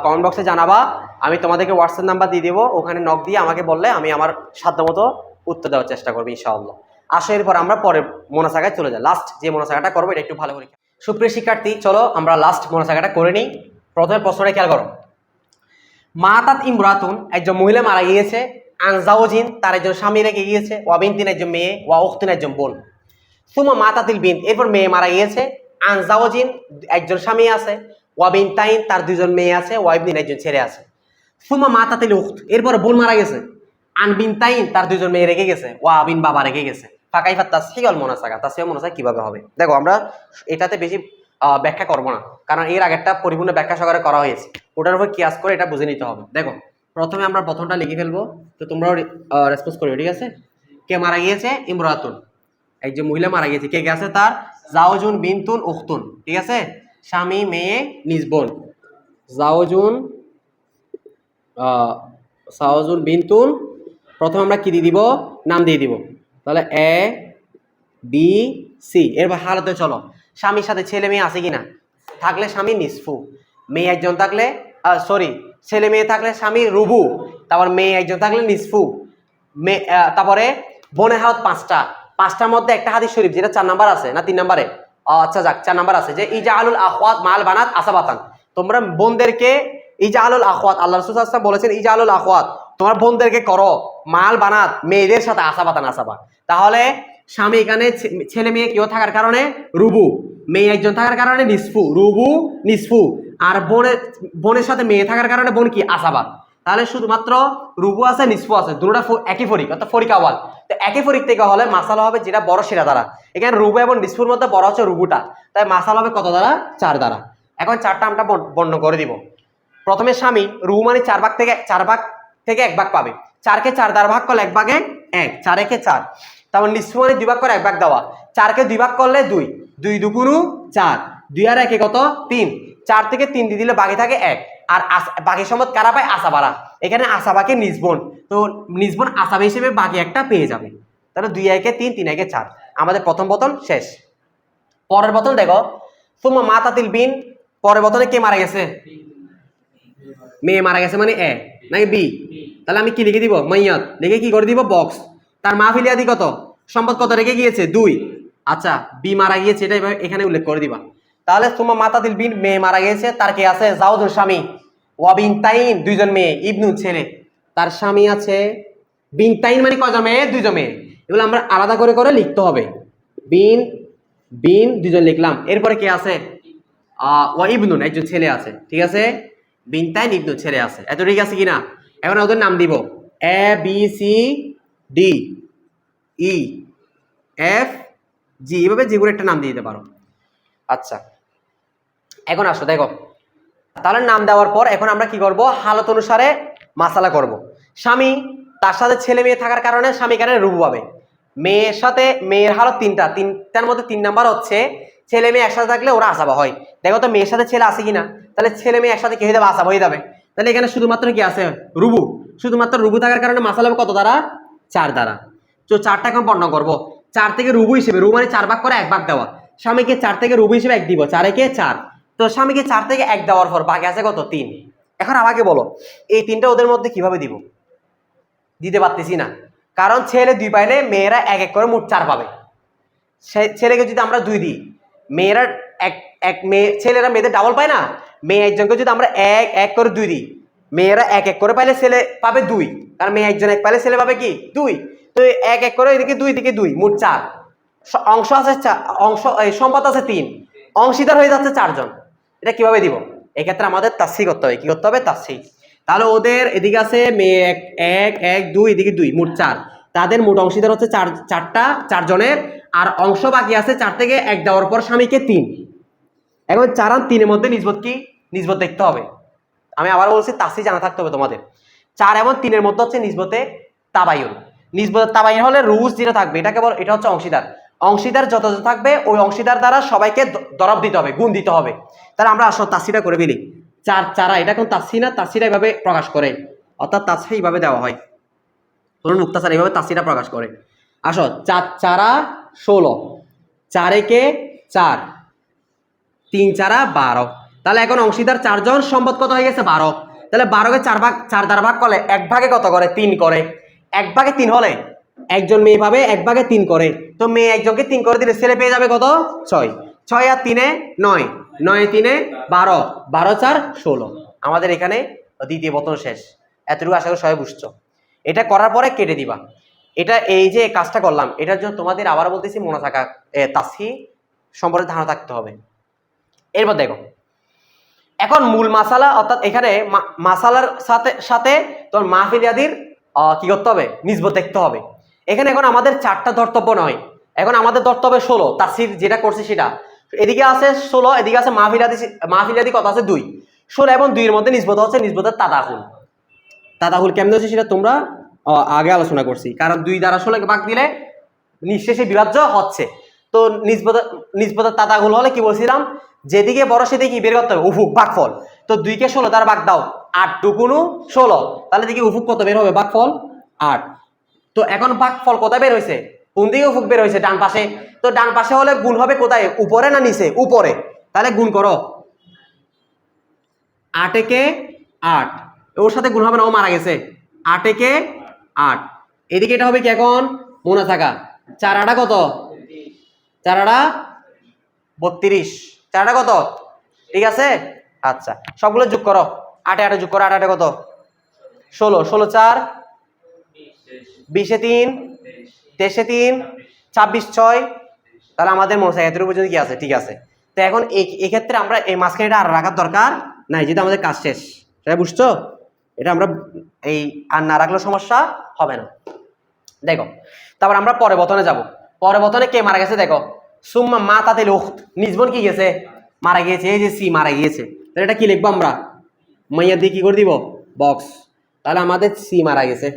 কমেন্ট বক্সে জানাবা, আমি তোমাদেরকে হোয়াটসঅ্যাপ নাম্বার দিয়ে দেবো, ওখানে নক দিয়ে আমাকে বললে আমি আমার সাধ্যমতো উত্তর দেওয়ার চেষ্টা করবো ইনশাআল্লাহ। আসো এরপর আমরা পরের মোনাসাকায় চলে যাই, লাস্ট যে মোনাসাকাটা করবো এটা একটু ভালো করে। সুপ্রিয় শিক্ষার্থী চলো আমরা লাস্ট মোনাসাকাটা করে নিই। প্রথমে প্রশ্নটা খেয়াল করো, মাতাত ইমরাতুন একজন মহিলা মারা গিয়েছে, আনজাওজিন তার একজন স্বামী রেখে গিয়েছে, ওয়াবিনতিন একজন মেয়ে, ওয়া উখতিন একজন বোন, সুমা মাতাতিল বিন এরপর মেয়ে মারা গিয়েছে, আনজাওজিন একজন স্বামী আছে, ওয়াবিনতাইন তার দুজন মেয়ে আছে, ওয়াইবনিন একজন ছেলে আছে, সুমা মাতাতিল উখত এরপর বোন মারা গেছে, আনবিনতাইন তার দুজন মেয়ে রেখে গেছে, ওয়াবিন বাবা রেখে গেছে, ফাকাইফা তাসহিল মোনাসাকা তাসহিল মোনাসাকা কিভাবে হবে। দেখো আমরা এটাতে বেশি ব্যাখ্যা করবো না, কারণ এর আগেরটা পরিপূর্ণ ব্যাখ্যা সহকারে করা হয়েছে, ওটার উপর কিয়াস করে এটা বুঝে নিতে হবে। দেখো প্রথমে আমরা প্রথমটা লিখে ফেলবো, তো তোমরাও রেসপন্স করবে, ঠিক আছে। কে মারা গিয়েছে, ইমরাতুন একজন মহিলা মারা গিয়েছে, কে কে আছে তার, জাওজুন বিনতুন উখতুন, ঠিক আছে, স্বামী মেয়ে নিজ বোন, জাওজুন সাওজুন বিনতুন, প্রথমে আমরা কি দিয়ে দিব, নাম দিয়ে দিব, তাহলে এ বি সি, এরপর হালতে চলো স্বামীর সাথে ছেলে মেয়ে আছে কিনা, থাকলে স্বামী নিসফু, মেয়ে একজন থাকলে সরি ছেলে মেয়ে থাকলে স্বামী রুবু, তারপর মেয়ে একজন থাকলে নিসফু, তারপরে বোনের হালত পাঁচটা, পাঁচটার মধ্যে একটা হাদিস শরীফ যেটা 4 নাম্বার আছে না 3 নাম্বারে, আচ্ছা যাক 4 নাম্বার আছে, যে ইজা আলুল আখওয়াত মাল বানাত আসাবাতান, তোমরা বোনদেরকে ইজা আলুল আখওয়াত, আল্লাহ রাসূল সাল্লাল্লাহু আলাইহি ওয়াসাল্লাম বলেছেন ইজা আলুল আখওয়াত, তোমার বোনদেরকে করো মাল বানাত মেয়েদের সাথে আসাবাতান আসাবা। তাহলে স্বামী এখানে ছেলে মেয়ে কেউ থাকার কারণে রুবু, মেয়ে একজন থাকার কারণে নিসফু, রুবু নিসফু, আর বোনের সাথে মেয়ে থাকার কারণে বোন কি আসাবাত। তাহলে শুধুমাত্র রুবু আছে নিসফু আছে, দুটোটা একই ফরিক অর্থাৎ ফরিকাওয়াল, তো একই ফরিক থেকে হলে মাসালা হবে যেটা বড় সেরা দ্বারা, এখানে রুবু এবং নিসফুর মধ্যে বড় হচ্ছে রুবুটা, তাই মাসালা হবে কত দ্বারা 4 দ্বারা। এখন 4টা আমরা বর্ণনা করে দিব। প্রথমে স্বামী রুবু মানে 4 ভাগ থেকে 1 ভাগ পাবে, 4কে 4 দ্বারা ভাগ করলে 1 ভাগে 1, 4 একে 4, তারপর নিসফু মানে 2 ভাগ করে 1 ভাগ দেওয়া, 4কে 2 ভাগ করলে 2, 2 দুগুণু 4, 2 আর 1 কত 3, 4 থেকে 3 দিয়ে দিলে বাকি থাকে 1, আর বাকি সম্পদ কারা পায় আসাবারা, এখানে আসাবাকে নিজবোন, তো নিজবোন আসাবা হিসেবে বাকি একটা পেয়ে যাবে, তাহলে 2 একে 3, 3 একে 4, আমাদের প্রথম বোতল শেষ। পরের বোতল দেখো, সুম্মা মাতাতিল বিন, পরের বোতলে কে মারা গেছে, মেয়ে মারা গেছে, মানে এ নাকি বি, তাহলে আমি কি লিখে দিব মাইয়াত, লিখে কি করে দিব বক্স, তার মাহফিলিয়াদি কত সম্পদ কত রেখে গিয়েছে 2, আচ্ছা বি মারা গিয়েছে এটা এখানে উল্লেখ করে দিবা। তাহলে সুম্মা মাতাতিল বিন মেয়ে মারা গিয়েছে, তার কে আছে জাওজুন স্বামী, ওয়াবিনতাইন দুইজন মেয়ে, ইবনু ছেলে, তার স্বামী আছে, বিনতাইন মানে কয়জন মেয়ে, 2জন মেয়ে, এগুলো আমরা আলাদা করে করে লিখতে হবে, বিন 2জন লিখলাম, এরপরে কে আছে ওয়া ইবনুন একজন ছেলে আছে, ঠিক আছে, বিনতাইন ইবনু ছেলে আছে, এত ঠিক আছে কিনা। এখন ওদের নাম দিব A B C D E F G, এভাবে যেগুলো একটা নাম দিয়ে দিতে পারো। আচ্ছা এখন আসো দেখো, তাহলে নাম দেওয়ার পর এখন আমরা কি করব, হালত অনুসারে মাসালা করব। স্বামী তার সাথে ছেলে মেয়ে থাকার কারণে স্বামী এখানে রুবু পাবে, মেয়ের হালত তিনটার মধ্যে 3 নাম্বার হচ্ছে ছেলে মেয়ে একসাথে থাকলে ওরা আসাবা হয়। দেখো তো মেয়ের সাথে ছেলে আছে কিনা, তাহলে ছেলে মেয়ে একসাথে কি হয়ে যাবে, আসাবা হয়ে যাবে। তাহলে এখানে শুধুমাত্র কি আছে, রুবু। শুধুমাত্র রুবু থাকার কারণে মাসাল হবে কত দ্বারা, 4 দ্বারা। তো 4টা এখন বর্ণনা করবো। 4 থেকে রুবু হিসেবে, রুবু মানে 4 ভাগ করে 1 ভাগ দেওয়া, স্বামীকে 4 থেকে রুবু হিসেবে 1 দিব, 4 একে 4। তো স্বামীকে 4 থেকে 1 দেওয়ার পর বাকি আছে কত, 3। এখন আমাকে বলো এই 3টা ওদের মধ্যে কিভাবে দিব, দিতে পারতেছি না, কারণ ছেলে 2 পাইলে মেয়েরা 1 1 করে মোট 4 পাবে। ছেলেকে যদি আমরা 2 দিই, মেয়েরা ছেলেরা মেয়েদের ডাবল পায় না, মেয়ে একজনকে যদি আমরা 1 1 করে 2 দিই, মেয়েরা 1 1 করে পাইলে ছেলে পাবে 2, কারণ মেয়ে একজন 1 পাইলে ছেলে পাবে কি 2। তো 1 1 করে এদিকে 2 দিকে 2 মোট 4, অংশ আছে সম্পদ আছে 3, অংশীদার হয়ে যাচ্ছে 4 জন। এটা কিভাবে দিব, এক্ষেত্রে আমাদের তাসসি করতে হবে। কি করতে হবে, তাসসি। তাহলে ওদের এদিকে আছে মেয়ে 1 1 2, এদিকে 2 মোট 4, তাদের মোট অংশীদার হচ্ছে 4 জনের, আর অংশ বাকি আছে 4 থেকে 1 দেওয়ার পর স্বামীকে 3। এখন 4 আর 3 এর মধ্যে নিসবত কি, নিসবত দেখতে হবে। আমি আবার বলছি তাসসি জানা থাকতে হবে তোমাদের। 4 এবং 3 এর মধ্যে হচ্ছে নিসবতে তাবায়ুন। নিসবতে তাবায়ুন হলে রুজ যেটা থাকবে এটাকে বল, এটা হচ্ছে অংশীদার। অংশীদার যত থাকবে ওই অংশীদার দ্বারা সবাইকে দরব দিতে হবে, গুণ দিতে হবে। তাহলে আমরা আসলে তাসসিটা করে ফেলি। 4 4 এটা কোন তাসসি না, তাসসিটা এভাবে প্রকাশ করে, অর্থাৎ তাসসি এইভাবে দেওয়া হয়। ধরুন মুক্তাসার এইভাবে তাসসিটা প্রকাশ করে। আসো 4 4 16, 4 একে 4, 3 4 12। তাহলে এখন অংশীদার 4 জন, সম্পদ কত হয়ে গেছে 12। তাহলে 12কে 4 দ্বারা ভাগ করলে 1 ভাগে কত করে, 3 করে। 1 ভাগে 3 হলে একজন মেয়ে পাবে 1 ভাগে 3 করে। তো মেয়ে একজনকে 3 করে দিলে ছেলে পেয়ে যাবে কত, 6। 6 আর 3 9, 9 3 12, 12 4 16। আমাদের এখানে দ্বিতীয় বর্তন শেষ। এতটুকু আশা করি সবাই বুঝছো। এটা করার পরে কেটে দিবা। এটা এই যে কাজটা করলাম, এটার জন্য তোমাদের আবার বলতেছি মনে থাকা, তাসসি সম্পর্কে ধারণা থাকতে হবে। এরপর দেখো এখন মূল মাসালা, অর্থাৎ এখানে মাসালার সাথে সাথে তোমার মাহফিল ইয়াদির কি করতে হবে, নিসবত দেখতে হবে। এখানে এখন আমাদের 4টা ধর্তব্য নয়, এখন আমাদের ধরতে হবে 16। তাসসির যেটা করছে সেটা, এদিকে আছে 16, এদিকে আছে মাহফিল ইয়াদি কত আছে 2। 16 এবং 2 এর মধ্যে নিসবত হচ্ছে নিসবতের তাদাহুল। তাদাহুল কেমন হচ্ছে সেটা তোমরা আগে আলোচনা করছি, কারণ 2 দ্বারা 16কে ভাগ দিলে নিঃশেষে বিভাজ্য হচ্ছে। তো নিসবতের তাদাহুল হলে কি বলছিলাম, যেদিকে বড় সেদিকে কি বের করতে হবে, উফুক ভাগফল। তো 2 কে 16 দ্বারা ভাগ দাও, 8 2 16, তাহলে দেখি উফুক কত বের হবে, ভাগফল 8। তো এখন ভাগফল কোথায় বের হয়েছে, কোন দিকে উফুক বের হয়েছে, ডান পাশে। তো ডান পাশে হলে গুণ হবে কোথায়, উপরে না নিচে, উপরে। তাহলে গুণ করো, 8 একে 8, ওর সাথে গুণ হবে না, ও মারা গেছে। 8 একে 8, এদিকে এটা হবে কি এখন মনে থাকা, 4 8 কত, 4 8 32, 4 8 কত, ঠিক আছে। আচ্ছা সবগুলো যোগ করো, 8 8 যোগ করো, 8 8 কত, 16, 16 4 20 এ 3, 23 এ 3, 26 6। তাহলে আমাদের মনে হয় এতটুকু পর্যন্ত কি আছে, ঠিক আছে। তো এখন এই ক্ষেত্রে আমরা এই মাঝখানে এটা আর রাখার দরকার নাই, যেহেতু আমাদের কাজ শেষ। সেটা বুঝছো, এটা আমরা এই আর না রাখলে সমস্যা হবে না। দেখো তারপর আমরা পরে বতনে যাব। পরে বতনে কে মারা গেছে দেখো, সুম্মা মা তাতিল উখত, নিজবন কি গেছে, মারা গিয়েছে। এই যে সি মারা গিয়েছে, তাহলে এটা কি লিখবো আমরা, মাইয়া দিয়ে কি করে দিব, বক্স। তাহলে আমাদের সি মারা গেছে,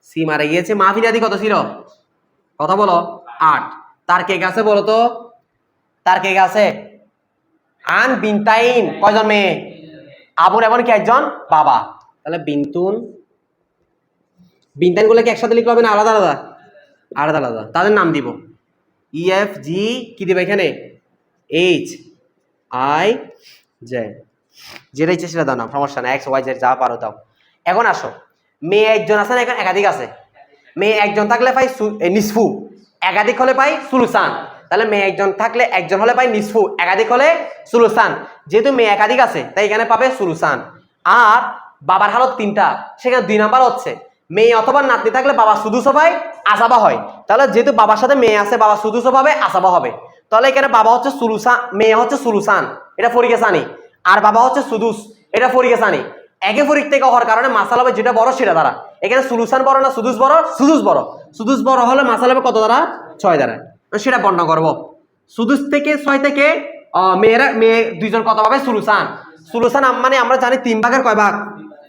সি মারা গিয়েছে। মাহফিল আদি কত ছিল, কথা বলো, 8। তার কে গেছে বলো তো, তার কে গেছে, আন বিনতাইন, কয়জন মেয়ে, আবুর এমন কি একজন বাবা। তাহলে বিনতুন, বিনতাইন গুলো কি একসাথে লিখতে হবে না আলাদা আলাদা, আলাদা আলাদা। তাদের নাম দিব ইএফ জি, কি দেবে এখানে, এইচ আই জে, যেটা ইচ্ছে সেটা দাও না, সমস্যা না, এক্স ওয়াই জেড যা পারো দাও। এখন আসো, মেয়ে একজন আছে না, এখন একাধিক আছে। মেয়ে একজন থাকলে পাই নিসফু, একাধিক হলে পাই সুলুসান। তাহলে মেয়ে একজন থাকলে, একজন হলে পাই নিসফু, একাধিক হলে সুলুসান। যেহেতু মেয়ে একাধিক আছে তাই এখানে পাবে সুলুসান। আর বাবার হালত 3টা, সেখানে 2 নাম্বার হচ্ছে মেয়ে অথবা নাতনি থাকলে বাবা সুদুস পায়, আসাবা হয়। তাহলে যেহেতু বাবার সাথে মেয়ে আছে, বাবা সুদুস পাবে, আসাবা হবে। তাহলে এখানে বাবা হচ্ছে সুলুসান, মেয়ে হচ্ছে সুলুসান, এটা ফরিকে সানি। আর বাবা হচ্ছে সুদুস, এটা ফরিকে সানি। একে ফরিক থেকে হওয়ার কারণে মাসাল হবে যেটা বড় সেটা দ্বারা। এখানে সুলুসান বড় না সুদুস বড়, সুদুস বড়। সুদুস বড় হলে মাসাল হবে কত দ্বারা, 6 দ্বারা। সেটা বর্ণনা করবো। সুদুস থেকে 6 থেকে মেয়ে 2 জন কত পাবে, সুলুসান। সুলুসান মানে আমরা জানি 3 ভাগের কয় ভাগ,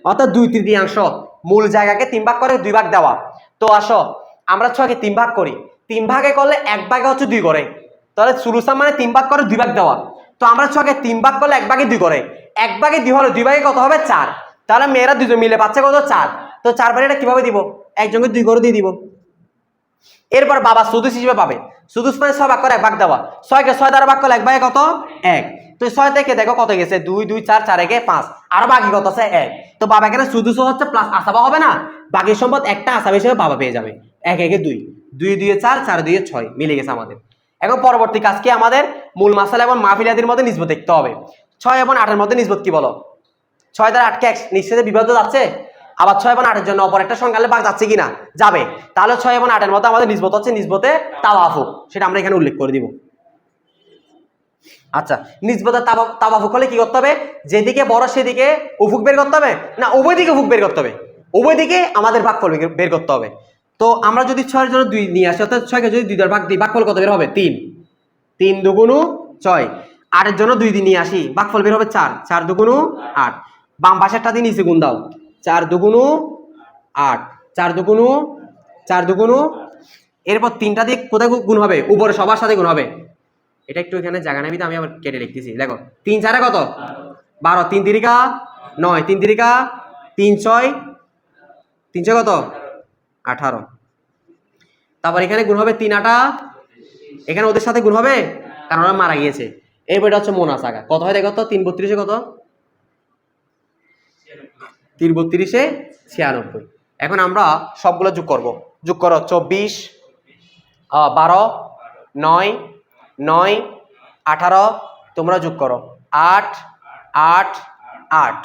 অর্থাৎ 2/3। মূল জায়গাকে 3 ভাগ করে 2 ভাগ দেওয়া। তো আসো আমরা 6কে 3 ভাগ করি, 3 ভাগে করলে 1 ভাগে হচ্ছে 2 করে, তাহলে সুলুসান মানে 3 ভাগ করে 2 ভাগ দেওয়া। তো আমরা 6কে 3 ভাগ করলে 1 ভাগে 2 করে, 1 ভাগে 2 হলে 2 ভাগে কত হবে 4, তাহলে মেয়েরা দুজন মিলে পাচ্ছে কত 4। তো 4 বারে এটা কিভাবে দিব, একজনকে 2 করে দিয়ে দিব। এরপর বাবা সুদুস হিসেবে পাবে, সুদুস মানে 6 ভাগ করে 1 ভাগ দেওয়া, 6কে 6 দ্বারা ভাগ করলে 1 ভাগে কত 1। তো 6 থেকে দেখো কত গেছে 2 2 4 4 একে 5, আর বাকি কত আছে 1। তো বাবা এখানে সুদুস হচ্ছে প্লাস আসাবা হবে না, বাকি সম্পদ একটা আসাবা হিসেবে বাবা পেয়ে যাবে। 1 একে 2, 2 2 4, 4 2 6 মিলে গেছে আমাদের। এখন পরবর্তী কাজ কি, আমাদের মূল মাসালা এবং মাহফিলাদির মধ্যে নিসবত দেখতে হবে। 6 এবং 8 এর মধ্যে নিসবত কি বলো, 6 দ্বারা 8কে নিশ্চিত বিভাজ্য যাচ্ছে, আবার 6 এবং 8 এর জন্য অপর একটা সংখ্যা ভাগ যাচ্ছে কিনা, যাবে। তাহলে 6 এবং 8 এর মধ্যে আমাদের নিসবত হচ্ছে নিসবতে তাওয়াফুক, সেটা আমরা এখানে উল্লেখ করে দিব। আচ্ছা, নিসবতে তাওয়াফুক হলে কি করতে হবে, যেদিকে বড় সেদিকে উফুক বের করতে হবে না, উভয় দিকে উফুক বের করতে হবে, উভয় দিকে আমাদের ভাগফল বের করতে হবে। তো আমরা যদি 6 এর জন্য 2 নিয়ে আসি, অর্থাৎ 6কে যদি 2 দ্বারা ভাগ দিই, ভাগফল কত বের হবে 3, 3 দুগুণ 6। 8 এর জন্য 2 দিয়ে নিয়ে আসি, ভাগফল বের হবে 4, 4 দুগুণ 8। বাম পাশেরটা দিয়ে নিচে গুণ দাও, 4 দুগুণ 8, 4 দুগুণ 4 দুগুণ, এরপর 3টা দিয়ে কোথায় গুণ হবে, উপরে সবার সাথে গুণ হবে। এটা একটু এখানে জায়গা নেবি, আমি আবার কেটে লিখতেছি, দেখো 3 4 কত 12, 3 তিরিকা 9, 3 তিরিকা 3 6, 3 6 কত 18। তারপর এখানে গুণ হবে 3 8, এখানে ওদের সাথে গুণ হবে কারণ ওরা মারা গিয়েছে। এই বইটা হচ্ছে মোনাসাকা, কত হয় দেখো তো, 3 32 কত, 3 32 96। এখন আমরা সবগুলো যোগ করব, যোগ করো 24 12 9 9 18, তোমরা যোগ করো 8 8 8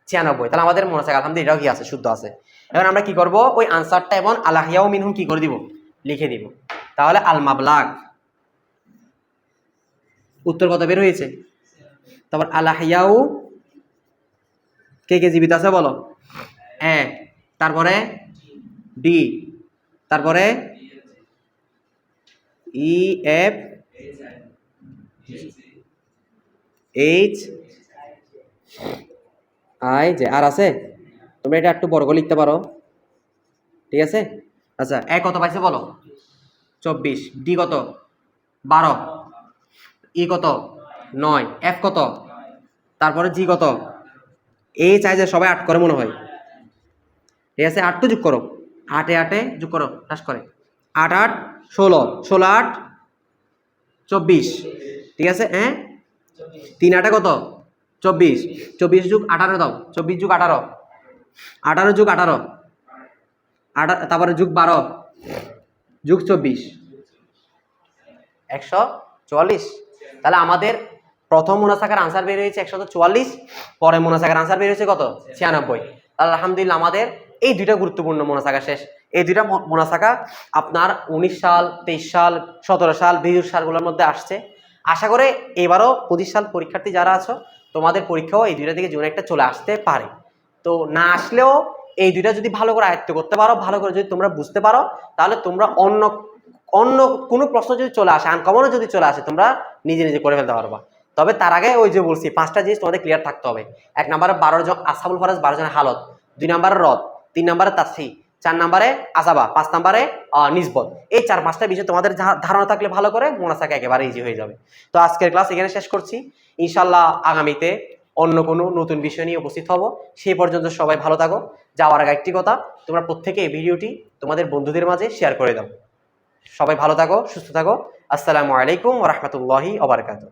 96। তাহলে আমাদের মোনাসাকা আলহামদুলিল্লাহ এটাও কি আছে, শুদ্ধ আছে। এখন আমরা কি করব, ওই আনসারটা এবং আলাহিয়াও মিনহুম কি করে দিব, লিখে দিব। তাহলে আল মাবলাগ উত্তর কত বের হয়েছে, তারপর আলাহিয়াও কে কে জীবিত আছে বলো, এ, তারপরে ডি, তারপরে E F H I J, আর আছে, তোমরা এটা একটু বড় করে লিখতে পারো, ঠিক আছে। আচ্ছা, এ কত পাইছে বলো 24, ডি কত 12, ই কত 9, এফ কত, তারপরে জি কত, এইচ আই জে সবাই 8 করে মনে হয়, ঠিক আছে। 8 তো যোগ করো, 8 এ 8 এ যোগ করো, হ্রাস করে 8 8 16, 16 8 24, ঠিক আছে। হ্যাঁ 3 8 কত 24, 24 যোগ 18 দাও, 24 যোগ 18, 18 যোগ 18, তারপরে যোগ 12 যোগ 24, 144। তাহলে আমাদের প্রথম মোনাসাকার আনসার বের হয়েছে 144, পরে মোনাসাকার আনসার বের হয়েছে কত 96। তাহলে আলহামদুলিল্লাহ আমাদের এই দুইটা গুরুত্বপূর্ণ মোনাসাকা শেষ। এই দুইটা মোনাসাকা আপনার 19 সাল 23 সাল 17 সাল 20 সালগুলোর মধ্যে আসছে। আশা করে এবারও 25 সাল পরীক্ষার্থী যারা আছো, তোমাদের পরীক্ষাও এই দুইটা থেকে জীবনে একটা চলে আসতে পারে। তো না আসলেও এই দুইটা যদি ভালো করে আয়ত্ত করতে পারো, ভালো করে যদি তোমরা বুঝতে পারো, তাহলে তোমরা অন্য কোনো প্রশ্ন যদি চলে আসে, আনকমনও যদি চলে আসে, তোমরা নিজে নিজে করে ফেলতে পারবা। তবে তার আগে ওই যে বলছি 5টা জিনিস তোমাদের ক্লিয়ার থাকতে হবে। 1 নম্বরে 12 জন আসহাবুল ফারাজ, 12 জনের হালত, 2 নম্বরে রদ, 3 নম্বরে তাসহি, 4 নম্বরে আসাবা, 5 নম্বরে নিসবত। এই 4-5টা বিষয় তোমাদের ধারণা থাকলে ভালো করে মোনাসাকা একেবারে ইজি হয়ে যাবে। তো আজকের ক্লাস এখানে শেষ করছি। ইনশাল্লাহ আগামীতে অন্য কোনো নতুন বিষয় নিয়ে উপস্থিত হব। সেই পর্যন্ত সবাই ভালো থাকো। যাওয়ার আগে একটি কথা, তোমরা প্রত্যেকে এই ভিডিওটি তোমাদের বন্ধুদের মাঝে শেয়ার করে দাও। সবাই ভালো থাকো, সুস্থ থাকো। আসসালামু আলাইকুম ওয়া রাহমাতুল্লাহি ওয়া বারাকাতুহু।